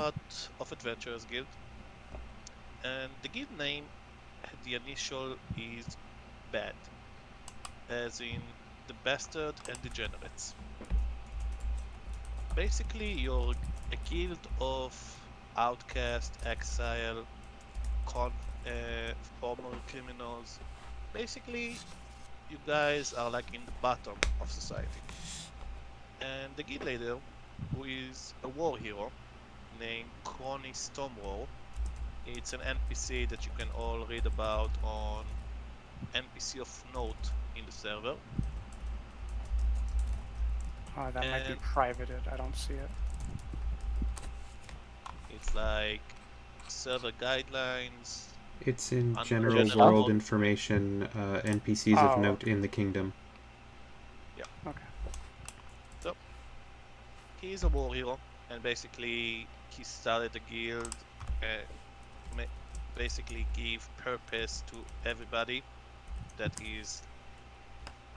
somewhat of Adventurers Guild. And the guild name, the initial is BAD, as in the Bastards and Degenerates. Basically, you're a guild of outcast, exile, con former criminals. Basically, you guys are like in the bottom of society. And the guild leader, who is a war hero named Crony Stormwall, it's an NPC that you can all read about on NPC of note in the server. Oh, that might be And privated. I don't see it. it's like server guidelines, It's in under general general world mode. information, NPCs of Oh, note in the kingdom. okay. So he's a war hero, and basically he started the guild, basically give purpose to everybody that is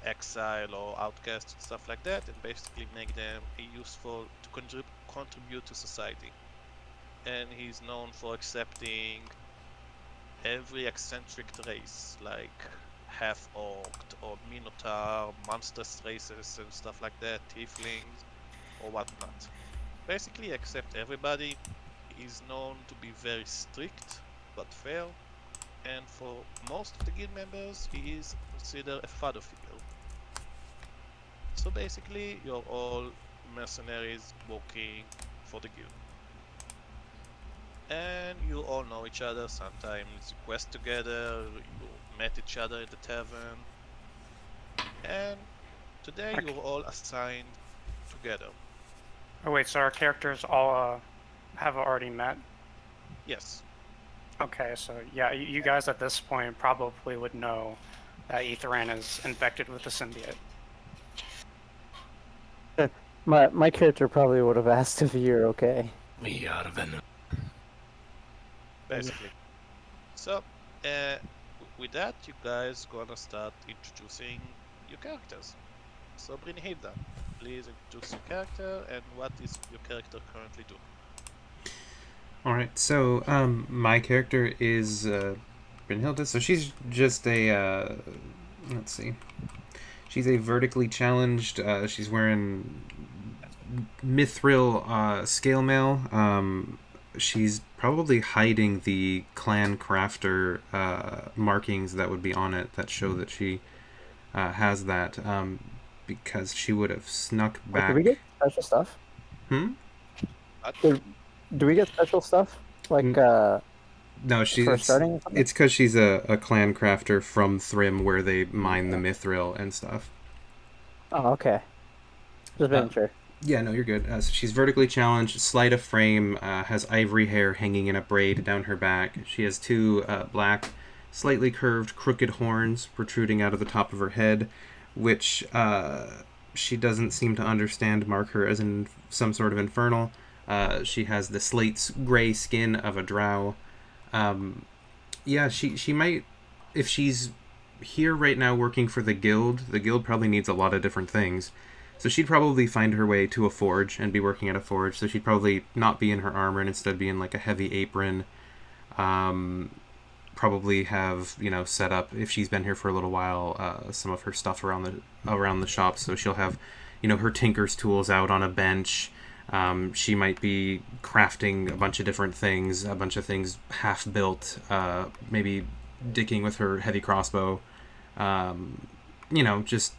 exile or outcast and stuff like that, and basically make them useful to contribute to society. And he's known for accepting every eccentric race, like half-orc or minotaur, monstrous races and stuff like that, tieflings or whatnot. Basically accept everybody. He's known to be very strict but fair, and for most of the guild members he is considered a father figure. So basically you're all mercenaries working for the guild. And you all know each other, sometimes you quest together, you met each other at the tavern. And today Okay. you're all assigned together. Oh wait, so our characters all have already met? Yes. Okay, so yeah, you guys at this point probably would know that Ethran is infected with the symbiote. My character probably would have asked if you're okay. We are Venom. Basically. So, with that, you guys gonna start introducing your characters. So, Brynhilda, please introduce your character and what is your character currently doing. Alright, so my character is Brynhilda. So she's just a, let's see. She's a vertically challenged, she's wearing mithril scale mail. She's probably hiding the clan crafter markings that would be on it that show that she has that, because she would have snuck back. Do we get special stuff? Do we get special stuff? Like, no, she's for starting? It's because she's a clan crafter from Thrym, where they mine the mithril and stuff. Oh, okay. Just making sure. Yeah, no, you're good. So she's vertically challenged, slight of frame, has ivory hair hanging in a braid down her back. She has two black, slightly curved, crooked horns protruding out of the top of her head, which she doesn't seem to understand mark her as in some sort of infernal. She has the slate gray skin of a drow. Yeah, she might, if she's here right now working for the guild probably needs a lot of different things. So she'd probably find her way to a forge and be working at a forge. So she'd probably not be in her armor and instead be in like a heavy apron. Probably have, set up, if she's been here for a little while, some of her stuff around the shop. So she'll have, her tinker's tools out on a bench. She might be crafting a bunch of things half built, maybe dicking with her heavy crossbow. Just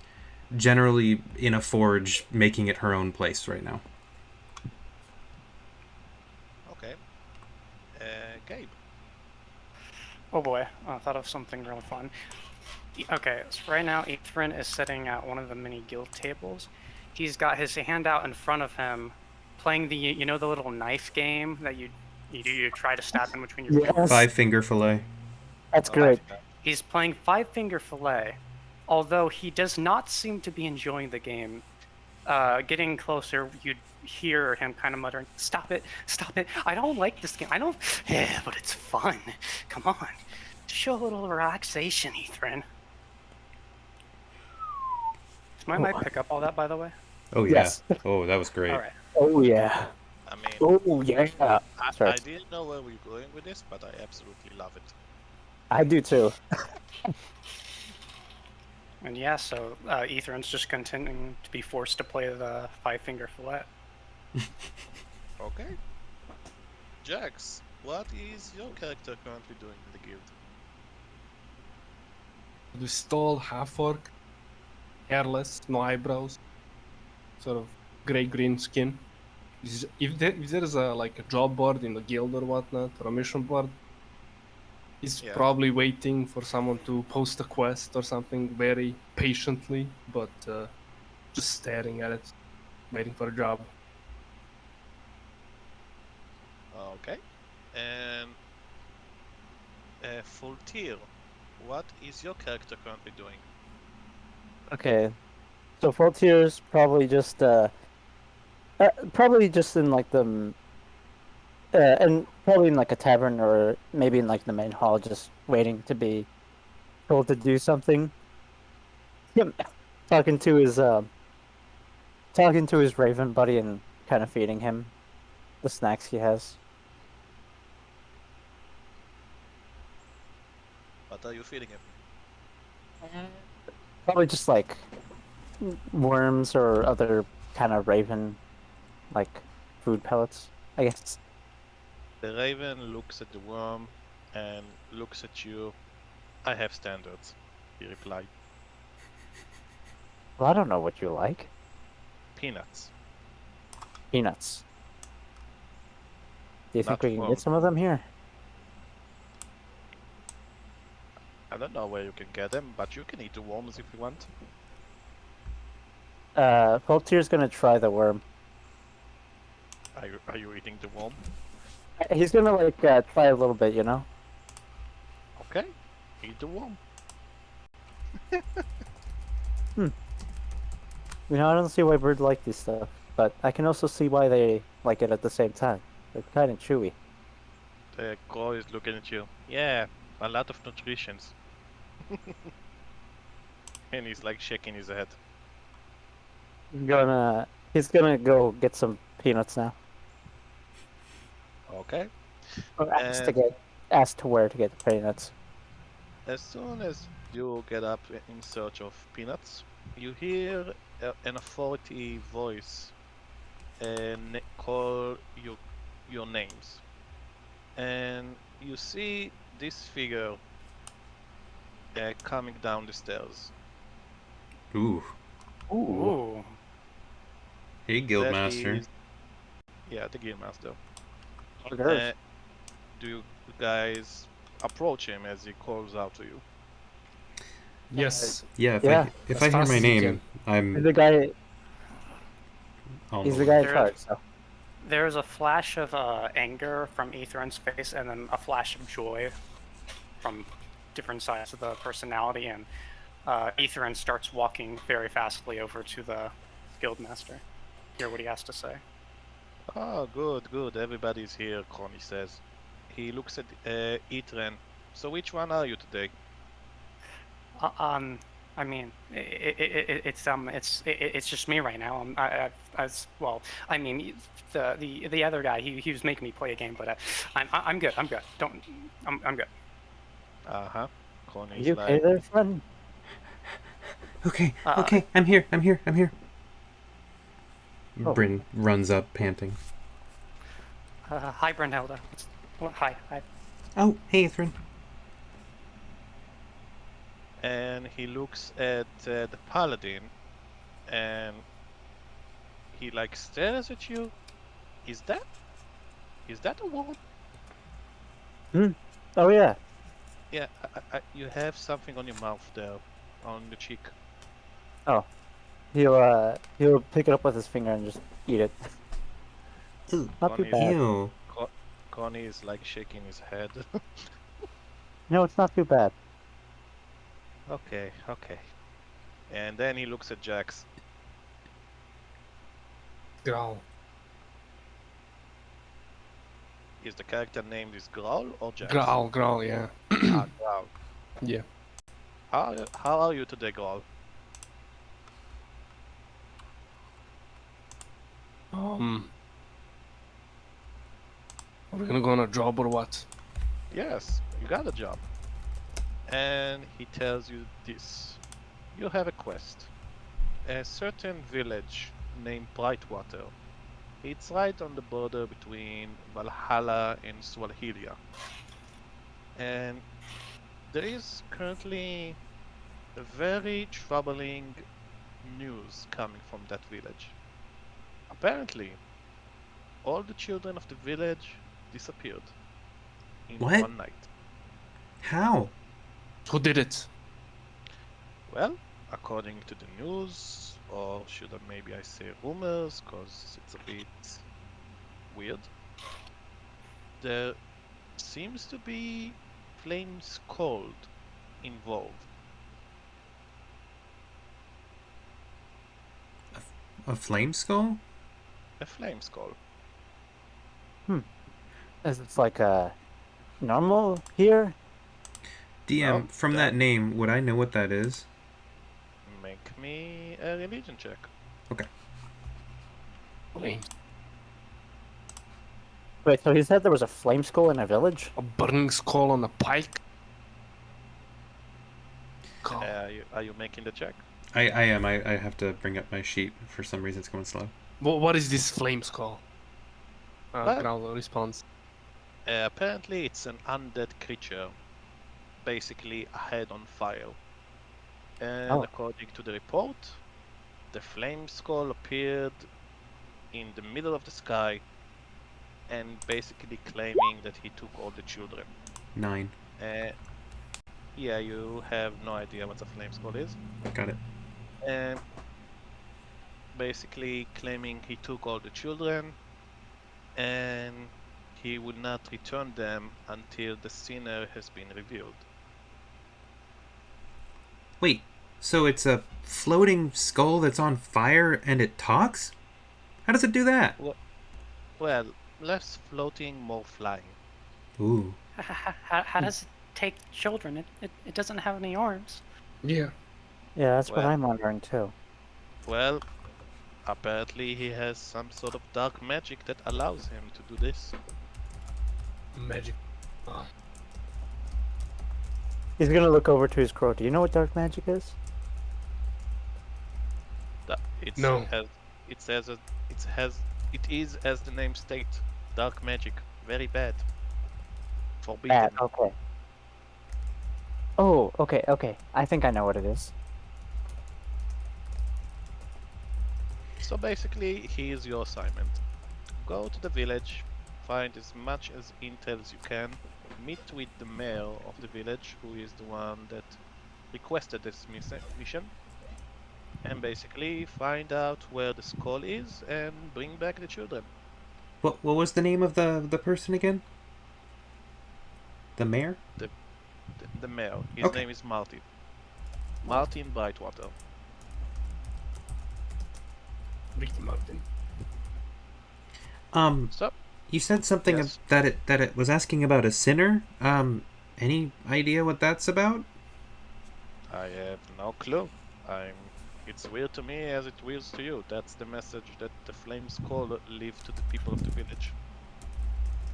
generally in a forge, making it her own place right now. Okay. Gabe. Oh boy, I thought of something real fun. Okay, so right now Ethran is sitting at one of the mini guild tables. He's got his hand out in front of him, playing the the little knife game that you try to stab in between your fingers. 5-finger fillet. That's great. He's playing 5-finger fillet, although he does not seem to be enjoying the game. Getting closer, you'd hear him kind of muttering, stop it, I don't like this game, yeah, but it's fun, come on, show a little relaxation, Ethran. Might pick up all that, by the way? Oh, yeah. Yes. Oh, that was great. All right. Oh, yeah. I mean, Oh yeah. Sorry. I didn't know where we were going with this, but I absolutely love it. I do too. And yeah, so Ethran's just continuing to be forced to play the five-finger fillet. Okay. Jax, what is your character currently doing in the guild? This tall half-orc, hairless, no eyebrows, sort of gray-green skin. If there is like a job board in the guild or whatnot, or a mission board, he's Yeah. probably waiting for someone to post a quest or something very patiently, but just staring at it, waiting for a job. Okay. And Pholteir, what is your character currently doing? Okay. So Pholteir's probably just in like and probably in like a tavern or maybe in like the main hall, just waiting to be told to do something. Him talking to his raven buddy and kind of feeding him the snacks he has. What are you feeding him? Probably just like worms or other kind of raven like food pellets, I guess. The raven looks at the worm and looks at you. I have standards, he replied. Well, I don't know what you like. Peanuts. Peanuts. Do you think Not we can worms. get some of them here? I don't know where you can get them, but you can eat the worms if you want. Pholteir's gonna try the worm. Are you eating the worm? He's gonna like try a little bit, you know. Okay, eat the worm. You know, I don't see why birds like this stuff, but I can also see why they like it at the same time. They're kind of chewy. The crow is looking at you. Yeah, a lot of nutritions. And he's like shaking his head. He's gonna go get some peanuts now. Okay. Or asked to where to get the peanuts. As soon as you get up in search of peanuts, you hear an authority voice and call your names. And you see this figure coming down the stairs. Ooh. Ooh. Hey, That Guildmaster. is- Yeah, the Guildmaster. There's- Do you guys approach him as he calls out to you? Yes. Yeah, Yeah, if as I hear fast my as you name, I'm. He's the guy. I'll He's know the guy in There- charge. So. There's a flash of anger from Ethran's face, and then a flash of joy from different sides of the personality, and Ethran starts walking very fastly over to the guildmaster. Hear what he has to say. Oh, good. Everybody's here, Connie says. He looks at Ethran. So which one are you today? I mean, it's just me right now. Well, I mean, the other guy, he was making me play a game, but I'm good. I'm good. I'm good. Uh-huh. Are Connie's you okay like, there, friend? Okay, okay, I'm here. Oh. Bryn runs up, panting. Hi, Brynhilda. Hi. Oh, hey, Ethran. and he looks at the paladin, and he like stares at you. Is that a woman? Oh yeah. Yeah, you have something on your mouth there, on the cheek. He'll pick it up with his finger and just eat it. Ooh, Not too Connie's, bad. ew. Connie is like shaking his head. No, it's not too bad. Okay. And then he looks at Jax. Growl. Is the character named is Growl or Jax? Growl, yeah. Growl. Yeah. How are you today, Growl? Are we gonna go on a job or what? Yes, you got a job. And he tells you this. You have a quest. A certain village named Brightwater. It's right on the border between Valhalla and Swalhilia. And there is currently a very troubling news coming from that village. Apparently, all the children of the village disappeared in What? one night. How? Who did it? Well, according to the news, or should I maybe I say rumors, because it's a bit weird, there seems to be Flameskull involved. A Flameskull? A Flameskull. Is it like normal here? DM, Well, from that name, would I know what that is? Make me a religion check. Okay. Flames. Wait, so he said there was a flame skull in a village? A burning skull on a pike? God. Are you making the check? I am. I have to bring up my sheet. For some reason, it's going slow. What is this flame skull? What? Growl responds. Apparently, it's an undead creature, basically a head on fire. And Oh. according to the report, the flame skull appeared in the middle of the sky and basically claiming that he took all the children. 9. Yeah, you have no idea what a flame skull is. Got it. And basically claiming he took all the children and he will not return them until the sinner has been revealed. Wait, so it's a floating skull that's on fire and it talks? How does it do that? Well, less floating, more flying. Ooh. How does it take children? It doesn't have any arms. Yeah. Yeah, that's what Well- I'm wondering too. Well, apparently he has some sort of dark magic that allows him to do this. Magic. He's gonna look over to his crow. Do you know what dark magic is? It's No. It is as the name states, dark magic, very bad, forbidden. Bad. Okay. Oh, okay. I think I know what it is. So basically, here's your assignment: go to the village, find as much as intel as you can, meet with the mayor of the village, who is the one that requested this mission, and basically find out where the skull is and bring back the children. What was the name of the person again? The mayor? The mayor. His Okay. name is Martin. Martin Brightwater. Ricky Martin. So, You said something Yes. that it was asking about a sinner. Any idea what that's about? I have no clue. It's weird to me as it weirds to you. That's the message that the Flameskull leave to the people of the village.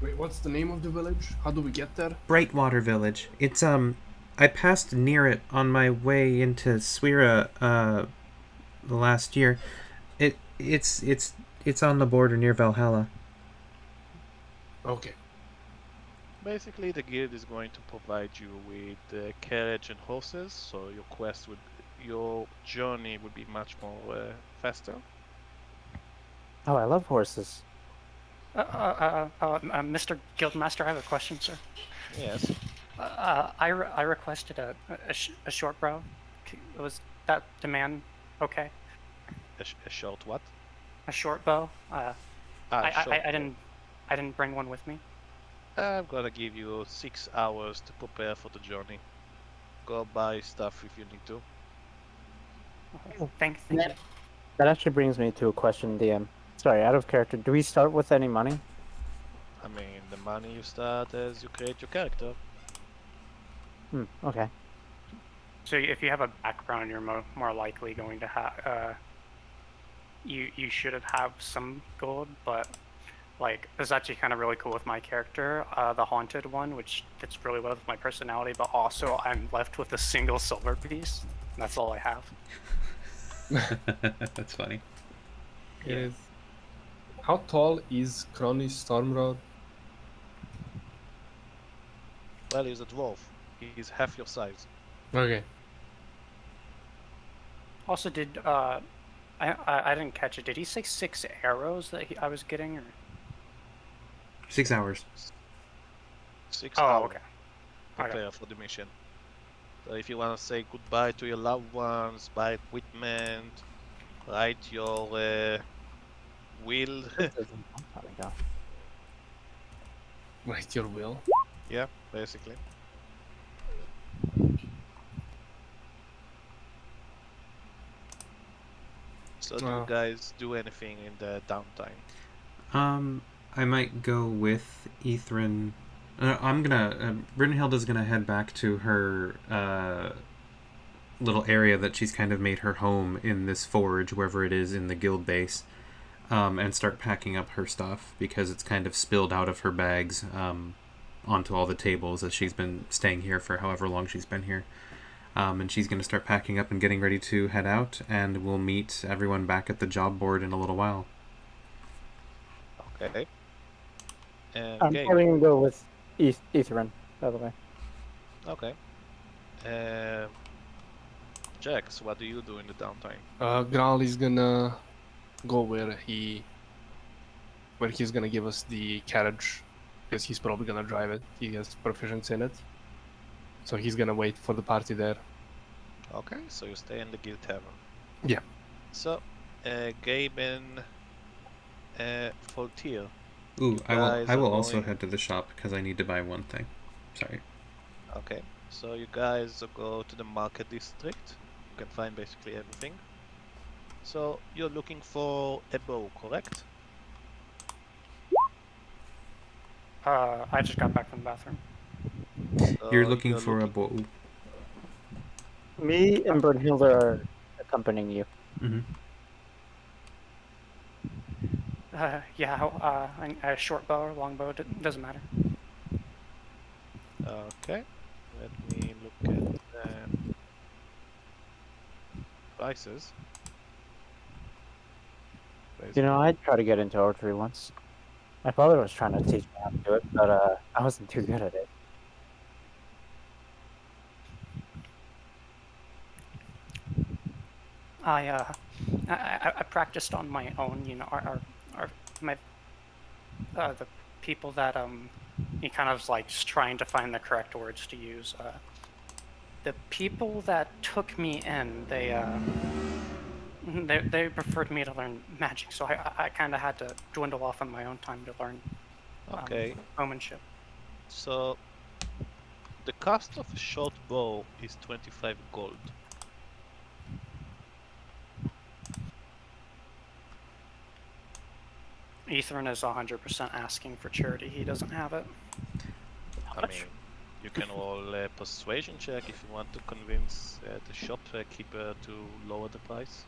Wait, what's the name of the village? How do we get there? Brightwater Village. It's I passed near it on my way into Swira the last year. It's on the border near Valhalla. Okay. Basically, the guild is going to provide you with carriage and horses, so your journey would be much more faster. Oh, I love horses. Mr. Guildmaster, I have a question, sir. Yes. I requested a short bow. Was that demand okay? A short what? A short bow. Short. I didn't bring one with me. I'm gonna give you 6 hours to prepare for the journey. Go buy stuff if you need to. Thank you. That actually brings me to a question, DM. Sorry, out of character. Do we start with any money? I mean, the money you start as you create your character. Okay. So if you have a background, you're more likely going to have you should have some gold, but like is actually kind of really cool with my character, the haunted one, which fits really well with my personality. But also, I'm left with a single silver piece. And that's all I have. That's funny. Is how tall is Crony Stormroad? Well, he's a dwarf. He's half your size. Okay. Also, did I didn't catch it. Did he say 6 arrows that I was getting? Or... 6 hours. 6 Oh, hours. okay. Prepare for the mission. So if you want to say goodbye to your loved ones, buy equipment, write your will. Write your will. Yeah, basically. So do you guys do anything in the downtime? I might go with Ethran. I'm gonna. Brynhilda's gonna head back to her little area that she's kind of made her home in this forge, wherever it is in the guild base, and start packing up her stuff because it's kind of spilled out of her bags onto all the tables as she's been staying here for however long she's been here. And she's going to start packing up and getting ready to head out, and we'll meet everyone back at the job board in a little while. Okay. And I'm Gabe. probably gonna go with Ethran, by the way. Okay. Jax, what do you do in the downtime? Growl is gonna go where he's gonna give us the carriage, because he's probably gonna drive it. He has proficiency in it, so he's gonna wait for the party there. Okay, so you stay in the guild tavern. Yeah. So, Gabe and Pholteir. Ooh, I guys will are also going- head to the shop because I need to buy one thing. Sorry. Okay, so you guys go to the market district. You can find basically everything. So you're looking for a bow, correct? I just got back from the bathroom. You're So looking for a bow. Me and Brynhilda are accompanying you. Mm-hmm. Yeah, a short bow or long bow, doesn't matter. Okay, let me look at the prices. You know, I tried to get into archery once. My father was trying to teach me how to do it, but I wasn't too good at it. I practiced on my own. You know, the people that he kind of like just trying to find the correct words to use. The people that took me in, they preferred me to learn magic, so I kind of had to dwindle off on my own time to learn Okay, bowmanship. so the cost of a short bow is 25 gold. Ethran is 100% asking for charity. He doesn't have it. I mean, you can roll a persuasion check if you want to convince the shopkeeper to lower the price.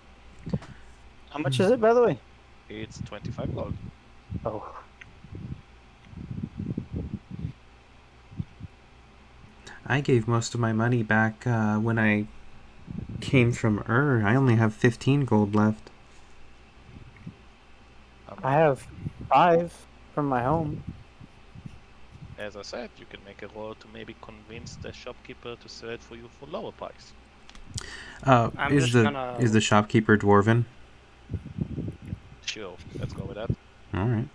How much is it, by the way? It's 25 gold. Oh, I gave most of my money back when I came from I only have 15 gold left. I have 5 from my home. As I said, you can make a roll to maybe convince the shopkeeper to sell it for you for lower price. I'm Is just the gonna- is the shopkeeper dwarven? Sure, let's go with that. All right.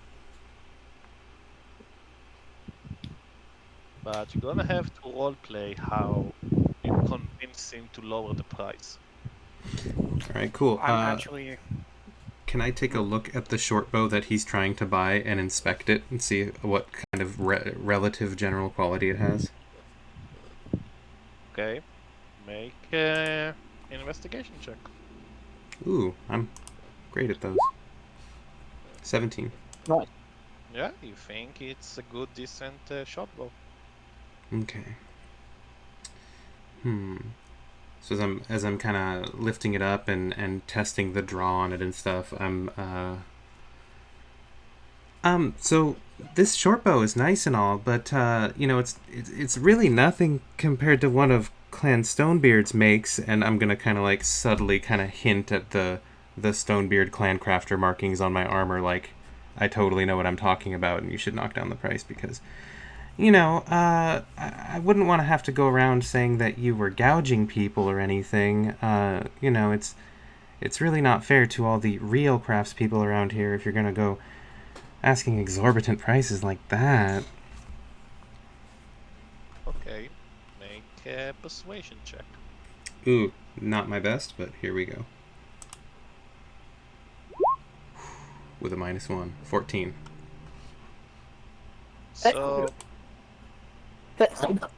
But you're gonna have to roleplay how you convince him to lower the price. All right. Cool. I'm actually. Can I take a look at the short bow that he's trying to buy and inspect it and see what kind of relative general quality it has? Okay, make an investigation check. Ooh, I'm great at those. 17. Nice. Yeah, you think it's a good, decent short bow. Okay. So as I'm kind of lifting it up and testing the draw on it and stuff, I'm So this short bow is nice and all, but it's really nothing compared to one of Clan Stonebeard's makes, and I'm gonna kind of like subtly kind of hint at the Stonebeard clan crafter markings on my armor, like I totally know what I'm talking about, and you should knock down the price because, I wouldn't want to have to go around saying that you were gouging people or anything. It's really not fair to all the real craftspeople around here if you're gonna go asking exorbitant prices like that. Okay, make a persuasion check. Ooh, not my best, but here we go. With a -1, 14. So,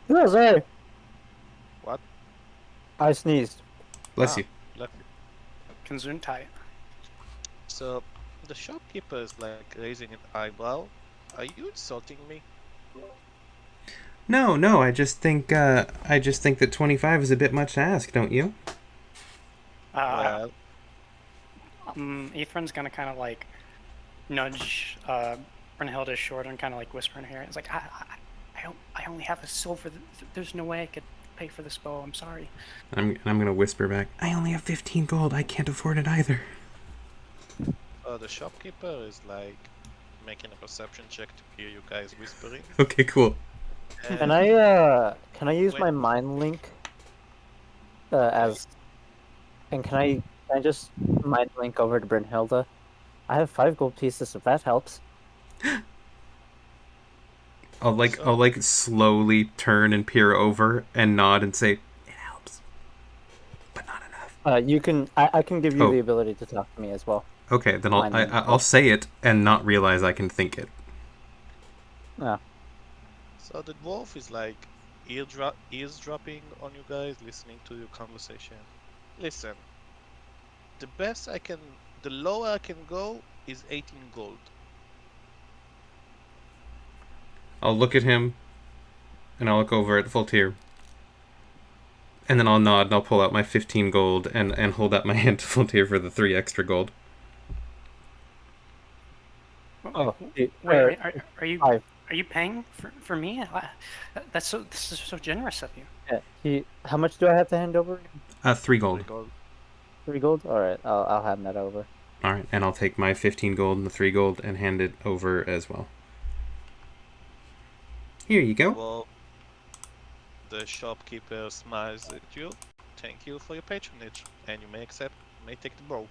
No, sorry. what? I sneezed. Bless you. Lucky. Gesundheit. So, the shopkeeper is like raising an eyebrow. Are you insulting me? No, I just think that 25 is a bit much to ask, don't you? Well, Ethran's gonna kind of like nudge Brynhilda's shoulder and kind of like whisper in her ear. It's like, I only have a silver. There's no way I could pay for this bow. I'm sorry. I'm gonna whisper back. I only have 15 gold. I can't afford it either. the shopkeeper is like making a perception check to hear you guys whispering. Okay, cool. Can I use Wait. my mind link as, and can I just mind link over to Brynhilda? I have 5 gold pieces if that helps. I'll slowly turn and peer over and nod and say it helps, but not enough. I can give you Oh. the ability to talk to me as well. Okay, then Mine. I'll say it and not realize I can think it. Oh. So the dwarf is like eavesdropping on you guys, listening to your conversation. Listen, the lower I can go is 18 gold. I'll look at him, and I'll look over at Pholteir, and then I'll nod and I'll pull out my 15 gold and hold out my hand to Pholteir for the 3 extra gold. Oh, Wait, are you 5. are you paying for me? This is so generous of you. Yeah. How much do I have to hand over? 3 gold. 3 gold. All right, I'll hand that over. All right, and I'll take my 15 gold and the 3 gold and hand it over as well. Here you go. Well, the shopkeeper smiles at you. Thank you for your patronage, and you may take the bow.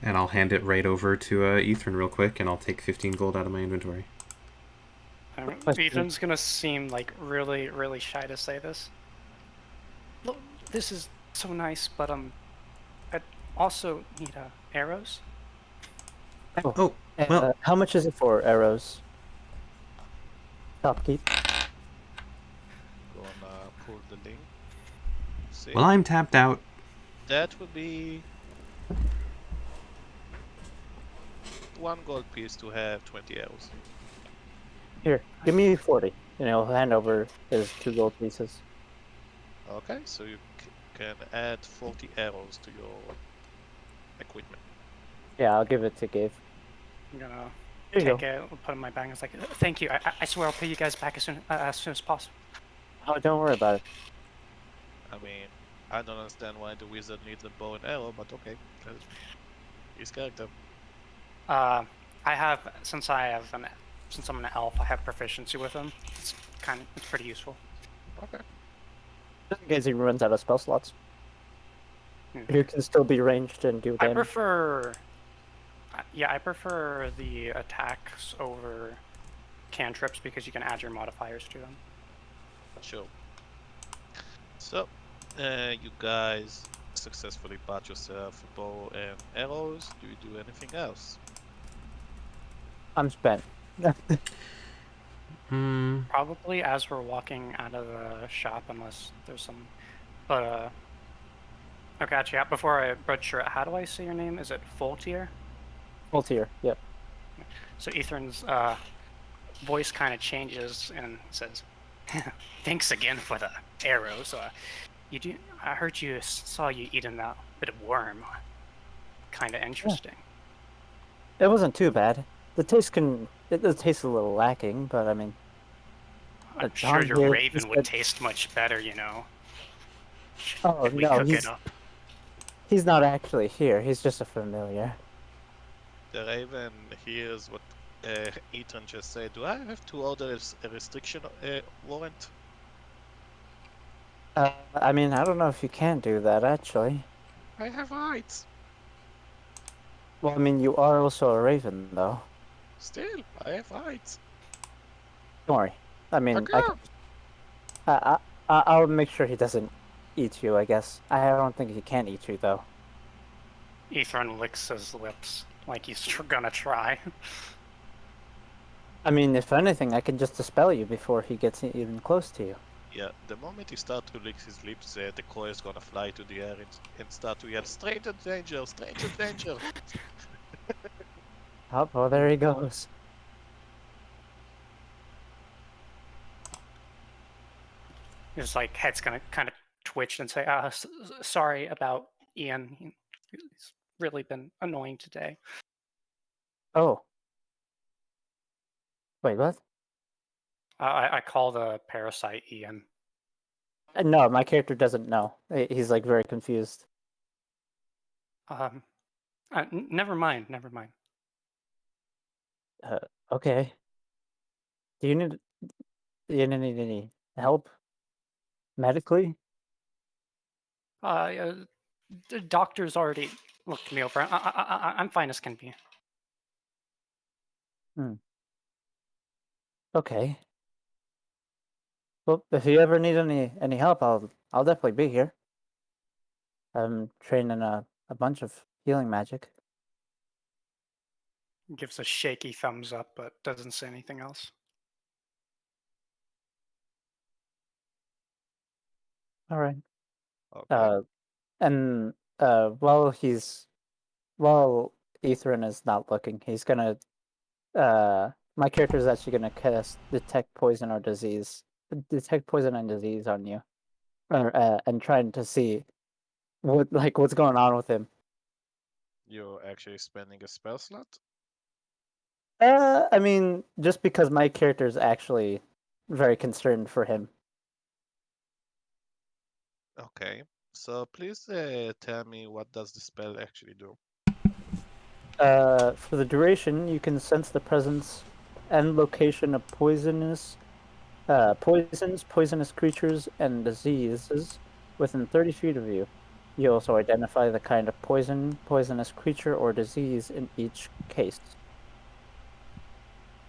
And I'll hand it right over to Ethran real quick, and I'll take 15 gold out of my inventory. Ethan's gonna seem like really, really shy to say this. Look, this is so nice, but I also need arrows. Oh, And, well, how much is it for arrows? Shopkeep. Gonna pull the link. See? well, I'm tapped out. That would be 1 gold piece to have 20 arrows. Here, give me 40. And I'll hand over his 2 gold pieces. Okay, so you can add 40 arrows to your equipment. Yeah, I'll give it to Gabe. I'm gonna Here you take go. it, put it in my bag. It's like, thank you. I swear I'll pay you guys back as soon as possible. Oh, don't worry about it. I mean, I don't understand why the wizard needs a bow and arrow, but okay. That's his character. Since I'm an elf, I have proficiency with them. It's pretty useful. Okay. Just in case he runs out of spell slots. Hmm. You can still be ranged and do I damage. I prefer the attacks over cantrips because you can add your modifiers to them. Sure. So, you guys successfully bought yourself a bow and arrows. Do you do anything else? I'm spent. Probably as we're walking out of the shop, unless there's some. But okay, actually, before I butcher it, how do I say your name? Is it Pholteir? Pholteir, yep. So Ethran's voice kind of changes and says, "Thanks again for the arrows. I heard you saw you eating that bit of worm. Kind of interesting." It wasn't too bad. the taste a little lacking, but I mean, I'm sure John your here, he raven would said, taste much better, you know. oh If we no, cook it up. he's not actually here. He's just a familiar. The Raven hears what Ethan just said. Do I have to order a restriction warrant? I mean, I don't know if you can do that actually. I have rights. Well, I mean, you are also a raven, though. Still, I have rights. Don't worry. I mean, I Okay. can. I'll make sure he doesn't eat you. I guess. I don't think he can eat you, though. Ethran licks his lips like he's gonna try. I mean, if anything, I can just dispel you before he gets even close to you. Yeah, the moment he starts to lick his lips, the crow is gonna fly to the air and start to yell, stranger danger, stranger danger. Oh, well, there he goes. His like head's gonna kind of twitch and say, sorry about Ian. He's really been annoying today." Oh. Wait, what? I call the parasite Ian. No, my character doesn't know. He's like very confused. Never mind. Never mind. Okay. Do you need any help medically? The doctor's already looked me over. I'm fine as can be. Okay. Well, if you ever need any help, I'll definitely be here. I'm training a bunch of healing magic. Gives a shaky thumbs up, but doesn't say anything else. All right. Okay. And while Ethran is not looking, he's gonna my character is actually gonna cast detect poison and disease on you, or and trying to see what's going on with him. You're actually spending a spell slot? I mean, just because my character is actually very concerned for him. Okay. So please tell me what does the spell actually do? For the duration, you can sense the presence and location of poisonous creatures, and diseases within 30 feet of you. You also identify the kind of poisonous creature, or disease in each case.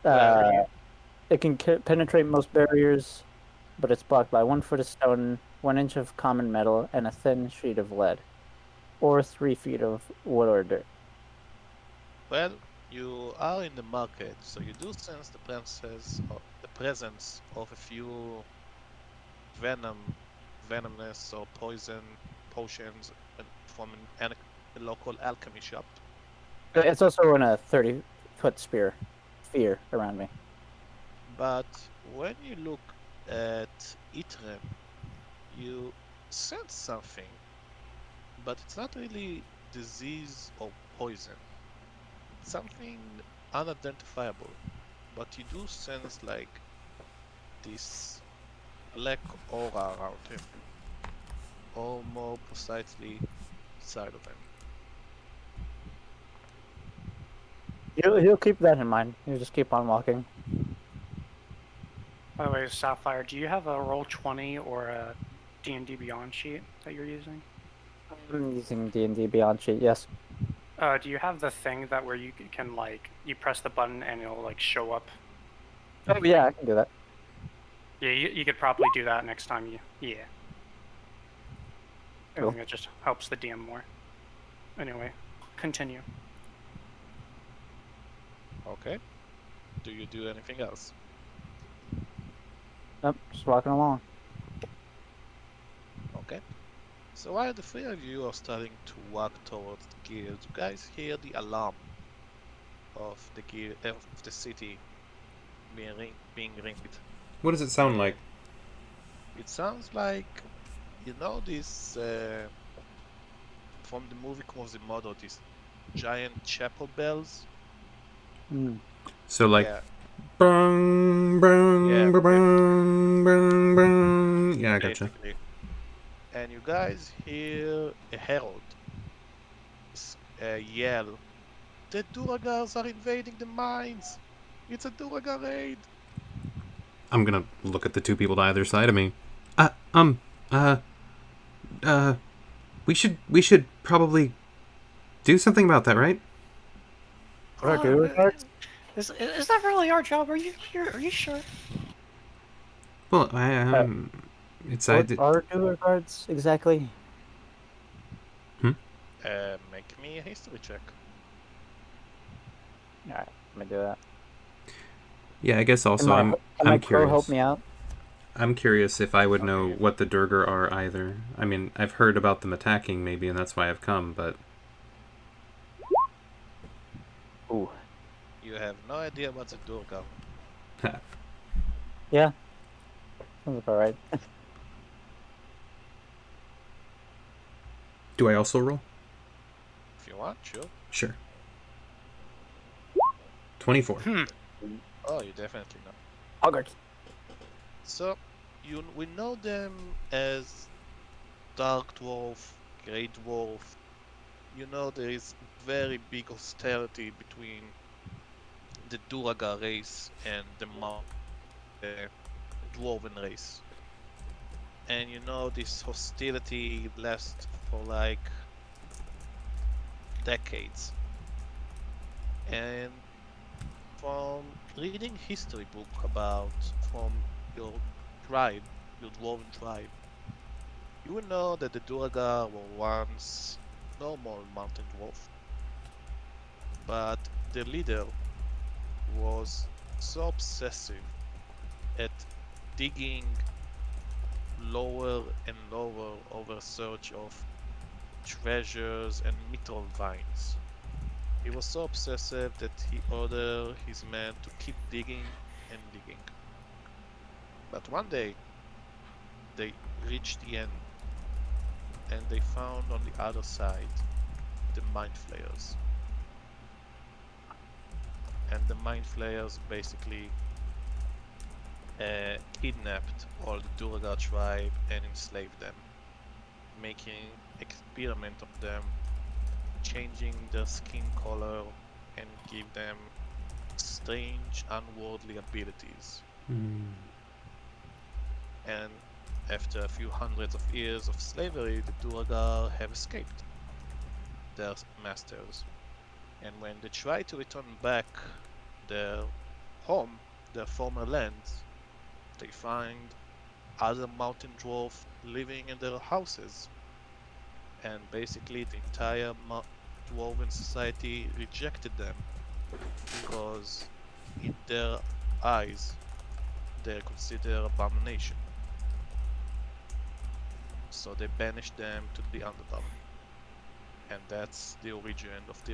Well, It can penetrate most barriers, but it's blocked by 1 foot of stone, 1 inch of common metal, and a thin sheet of lead, or 3 feet of wood or dirt. well, you are in the market, so you do sense the presence of a few venomous or poison potions from a local alchemy shop. It's also in a 30-foot sphere around me. But when you look at Ethran, you sense something, but it's not really disease or poison. It's something unidentifiable, but you do sense like this black aura around him, or more precisely, inside of him. He'll keep that in mind. He'll just keep on walking. By the way, Sapphire, do you have a Roll20 or a D&D Beyond sheet that you're using? I'm using D&D Beyond sheet. Yes. Do you have the thing that where you can like you press the button and it'll like show up? Oh yeah, I can do that. Yeah, you could probably do that next time you. Yeah. I Cool. think it just helps the DM more. Anyway, continue. Okay. Do you do anything else? Nope, just walking along. Okay. So while the three of you are starting to walk towards the guild, you guys hear the alarm of the guild of the city being ringed. What does it sound like? It sounds like this from the movie Quasimodo, these giant chapel bells. So like, Yeah, bang, bang, yeah, bang, bang, bang. Yeah, I gotcha. basically. And you guys hear a herald yell, "The Duragars are invading the mines! It's a Duragar raid!" I'm gonna look at the two people to either side of me. Uh, um, uh, uh, we should probably do something about that, right? What are do regards? Is that really our job? Are you sure? Well, Uh, it's what are do regards exactly? Make me a history check. Alright, I'm gonna do that. Yeah, I guess And also my I'm and my I'm crow help curious. me out. I'm curious if I would know Okay. what the Durgar are either. I mean, I've heard about them attacking maybe, and that's why I've come, but Ooh, You have no idea what's a Durgar. yeah, sounds about right. do I also roll? If you want, sure. Sure. 24. Oh, you definitely know. Hoggart. So, we know them as Dark Dwarf, Grey Dwarf. You know there is very big hostility between the Duragar race and the Dwarven race. And you know this hostility lasts for like decades. And from reading history book about from your tribe, your dwarven tribe, you will know that the Duragar were once normal mountain dwarf, but the leader was so obsessive at digging lower and lower over search of treasures and metal vines. He was so obsessive that he ordered his men to keep digging and digging. But one day they reached the end and they found on the other side the mind flayers. And the mind flayers basically kidnapped all the Duragar tribe and enslaved them, making experiment of them, changing their skin color and give them strange unworldly abilities. And after a few hundreds of years of slavery, the Duragar have escaped their masters. And when they try to return back their home, their former lands, they find other mountain dwarf living in their houses. And basically the entire dwarven society rejected them because in their eyes they're considered abomination. So they banished them to the Underdark. And that's the origin of the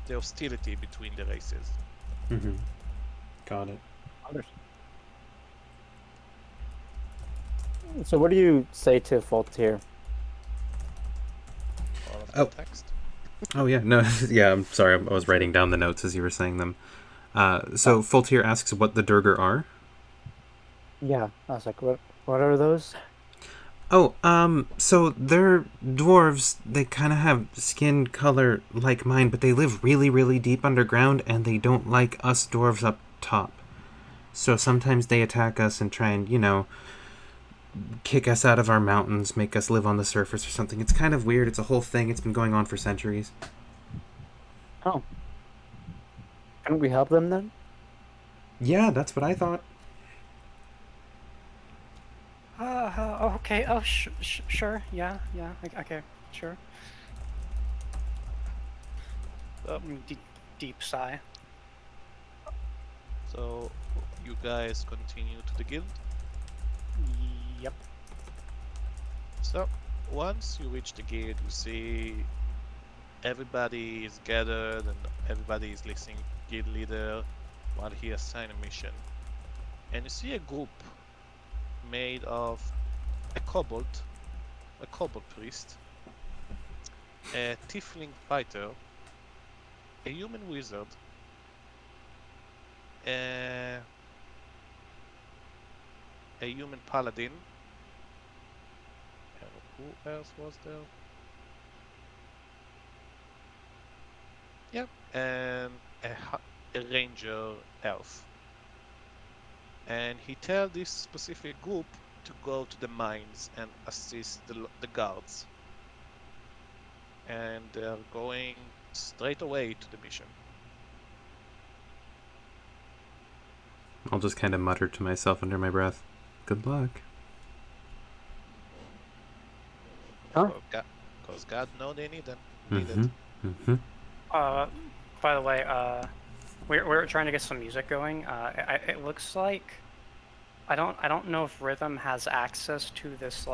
the hostility between the races. Mm-hmm. Got it. So what do you say to Pholteir? All of Oh. the text. Oh yeah, no, yeah. I'm sorry. I was writing down the notes as you were saying them. So Pholteir asks what the Durgar are. Yeah, I was like, what are those? Oh, so they're dwarves. They kind of have skin color like mine, but they live really, really deep underground, and they don't like us dwarves up top. So sometimes they attack us and try and, kick us out of our mountains, make us live on the surface or something. It's kind of weird. It's a whole thing. It's been going on for centuries. Oh, can we help them then? Yeah, that's what I thought. Okay. Oh, sure. Yeah. Okay. Sure. Deep sigh. So you guys continue to the guild. Yep. So once you reach the guild, you see everybody is gathered and everybody is listening to guild leader while he assigns a mission. And you see a group made of a kobold priest, a tiefling fighter, a human wizard, a human paladin. Who else was there? Yep, and a ranger elf. And he tells this specific group to go to the mines and assist the guards. And they're going straight away to the mission. I'll just kind of mutter to myself under my breath, "Good luck." Huh? Because God knows they need them. Need it. Mm-hmm. By the way, we're trying to get some music going. It looks like I don't know if Rhythm has access to this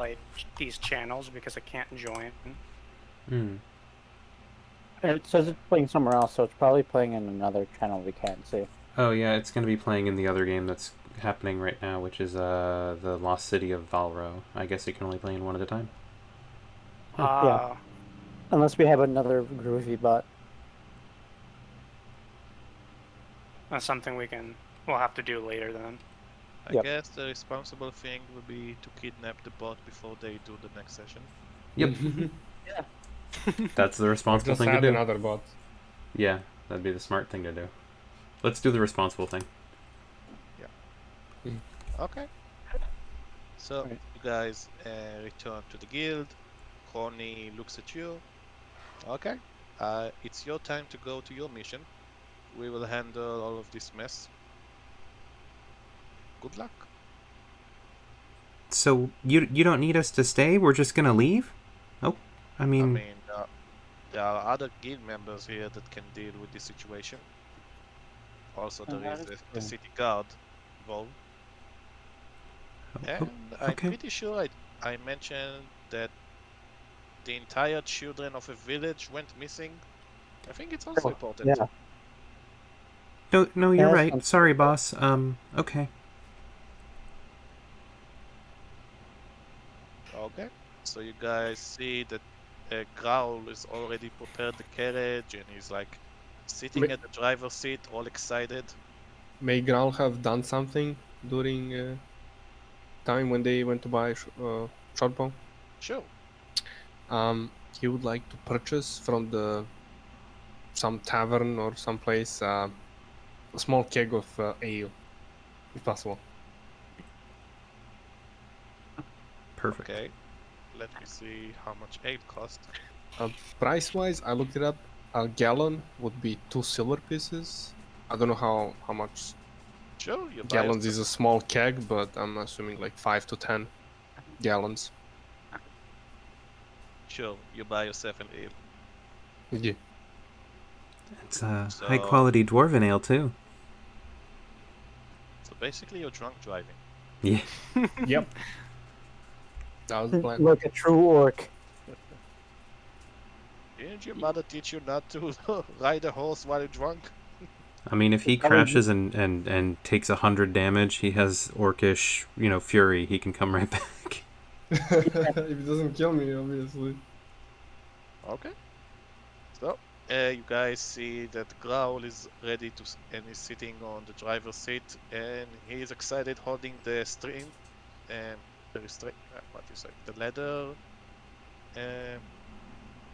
these channels because it can't join. Mm. It says it's playing somewhere else, so it's probably playing in another channel we can't see. Oh yeah, it's going to be playing in the other game that's happening right now, which is the Lost City of Valro. I guess it can only play in one at a time. Yeah. Unless we have another groovy bot. That's something we'll have to do later then. I Yep. guess the responsible thing would be to kidnap the bot before they do the next session. Yep. That's the responsible Just thing to add do. another bot. Yeah, that'd be the smart thing to do. Let's do the responsible thing. Okay. So Right. you guys return to the guild. Connie looks at you. Okay. It's your time to go to your mission. We will handle all of this mess. Good luck. So you don't need us to stay? We're just gonna leave? Oh, I mean, There are other guild members here that can deal with this situation. Also, there that is is the true. city guard involved. And I'm okay. pretty sure I mentioned that the entire children of a village went missing. I think it's also important. Yeah. No, you're Yeah, right. sounds Sorry, good. boss. Okay. Okay. So you guys see that Growl is already prepared the carriage and he's like sitting Wait. at the driver's seat, all excited. May Growl have done something during time when they went to buy shotbow? Sure. He would like to purchase from some tavern or someplace a small keg of ale, if possible. Perfect. Okay. Let me see how much ale cost. Price-wise, I looked it up. A gallon would be 2 silver pieces. I don't know how much Sure, you buy gallons is a small keg, but I'm assuming like 5 to 10 gallons. Sure, you buy yourself an ale. Yeah. It's So- high quality dwarven ale too. So basically, you're drunk driving. Yeah. Yep. That was the plan. Like a true orc. Didn't your mother teach you not to ride a horse while you're drunk? I mean, if he Probably- crashes and takes 100 damage, he has orcish, fury. He can come right back. If it doesn't kill me, obviously. Okay. So, you guys see that Growl is ready and is sitting on the driver's seat, and he is excited holding the string, the leather,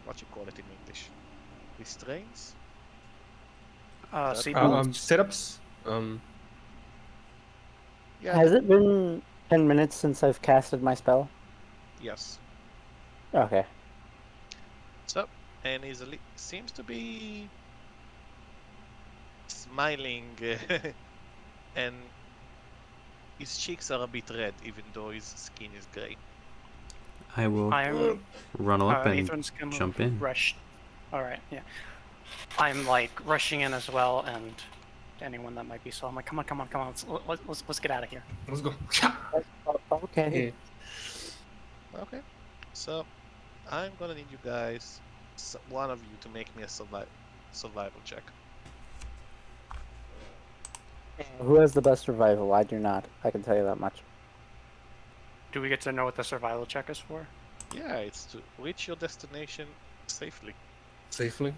what you call it in English? Restraints? Seatbelt. Setups. Yeah. Has it been 10 minutes since I've casted my spell? Yes. Okay. So, and he seems to be smiling, and his cheeks are a bit red, even though his skin is gray. I will I am. run up and Ethran's gonna jump in. rush. All right, yeah. I'm rushing in as well, and anyone that might be slow, I'm like, come on, let's get out of here. Let's go. Okay. Okay. So, I'm gonna need you guys, one of you, to make me a survival check. Who has the best survival? I do not. I can tell you that much. Do we get to know what the survival check is for? Yeah, it's to reach your destination safely. Safely.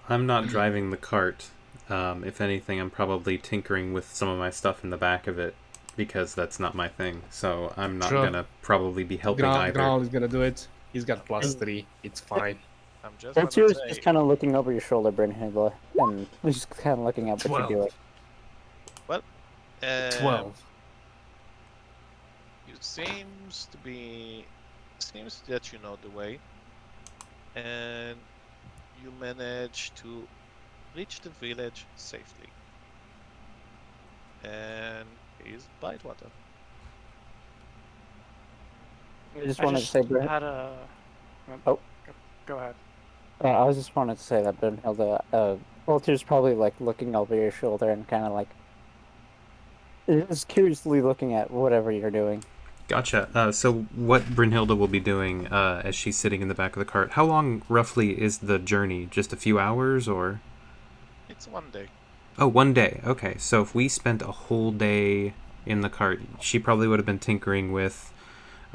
I'm not driving the cart, If anything, I'm probably tinkering with some of my stuff in the back of it because that's not my thing. So I'm not Sure. gonna probably be helping either. Growl is gonna do it. He's got +3. It's fine. I'm just What's gonna yours? say, Just kind of looking over your shoulder, Brynhilda, and just kind of looking at what 12. you're doing. well, 12. it seems that you know the way, and you manage to reach the village safely. And here's Brightwater. I just I wanted just to say, Bryn, had a. Oh. Go ahead. I was just wanted to say that Brynhilda, Pholteir's probably like looking over your shoulder and kind of like just curiously looking at whatever you're doing. Gotcha. So what Brynhilda will be doing as she's sitting in the back of the cart? How long roughly is the journey? Just a few hours, or? It's one day. Oh, 1 day. Okay, so if we spent a whole day in the cart, she probably would have been tinkering with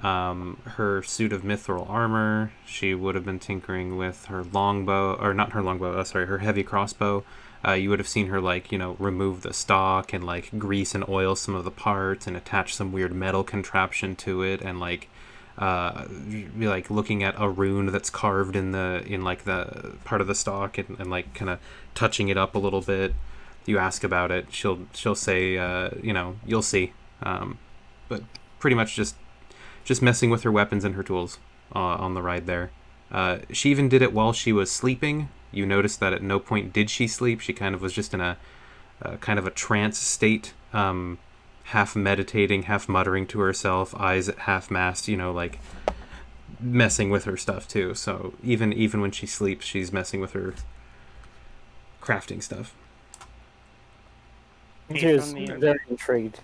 her suit of mithril armor. She would have been tinkering with her longbow, or not her longbow, sorry, her heavy crossbow. You would have seen her, like, remove the stock and, like, grease and oil some of the parts and attach some weird metal contraption to it and, like, be, like, looking at a rune that's carved in like, the part of the stock and like, kind of touching it up a little bit. You ask about it, she'll say, you'll see. But pretty much just messing with her weapons and her tools on the ride there. She even did it while she was sleeping. You noticed that at no point did she sleep. She kind of was just in a kind of a trance state, half meditating, half muttering to herself, eyes at half mast, like messing with her stuff too. So even when she sleeps, she's messing with her crafting stuff. Pholteir's very intrigued.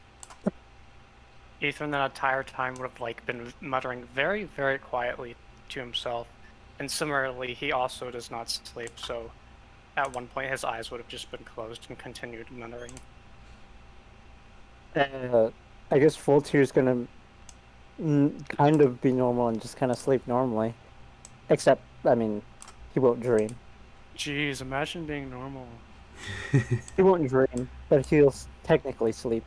Ethran that entire time would have been muttering very, very quietly to himself. And similarly, he also does not sleep, so at one point his eyes would have just been closed and continued muttering. I guess Pholteir's gonna kind of be normal and just kind of sleep normally. Except, he won't dream. Jeez, imagine being normal. He won't dream, but he'll technically sleep.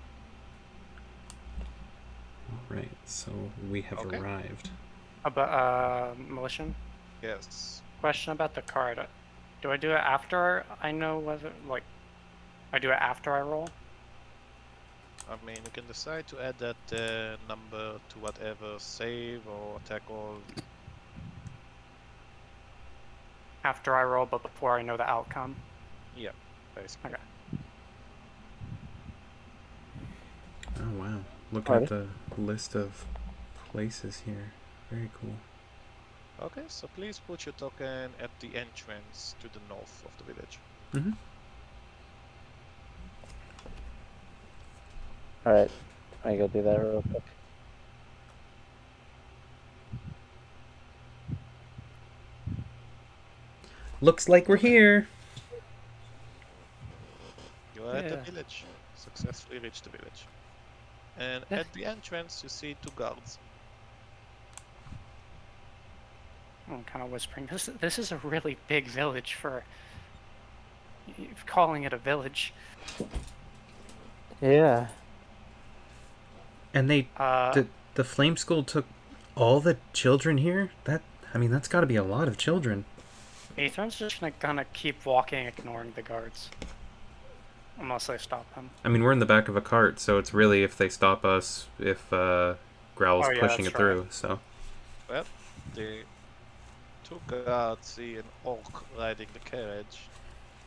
Right, so we have Okay. arrived. About, Malician? Yes. Question about the card. Do I do it after I know whether, I do it after I roll? I mean, you can decide to add that number to whatever save or attack roll. After I roll, but before I know the outcome? Yeah, basically. Okay. Oh wow, looking at the list of places here. Very cool. Okay, so please put your token at the entrance to the north of the village. Mm-hmm. Alright, I go do that real quick. Looks like we're here. You are at the Yeah. village. Successfully reached the village. And Yeah. at the entrance you see 2 guards. I'm kind of whispering. This is a really big village for calling it a village. Yeah. And they the Flameskull took all the children here? That's got to be a lot of children. Ethran's just gonna keep walking, ignoring the guards. Unless they stop him. I mean, we're in the back of a cart, so it's really if they stop us, if Growl's pushing it through, so. Well, the 2 guards see an orc riding the carriage,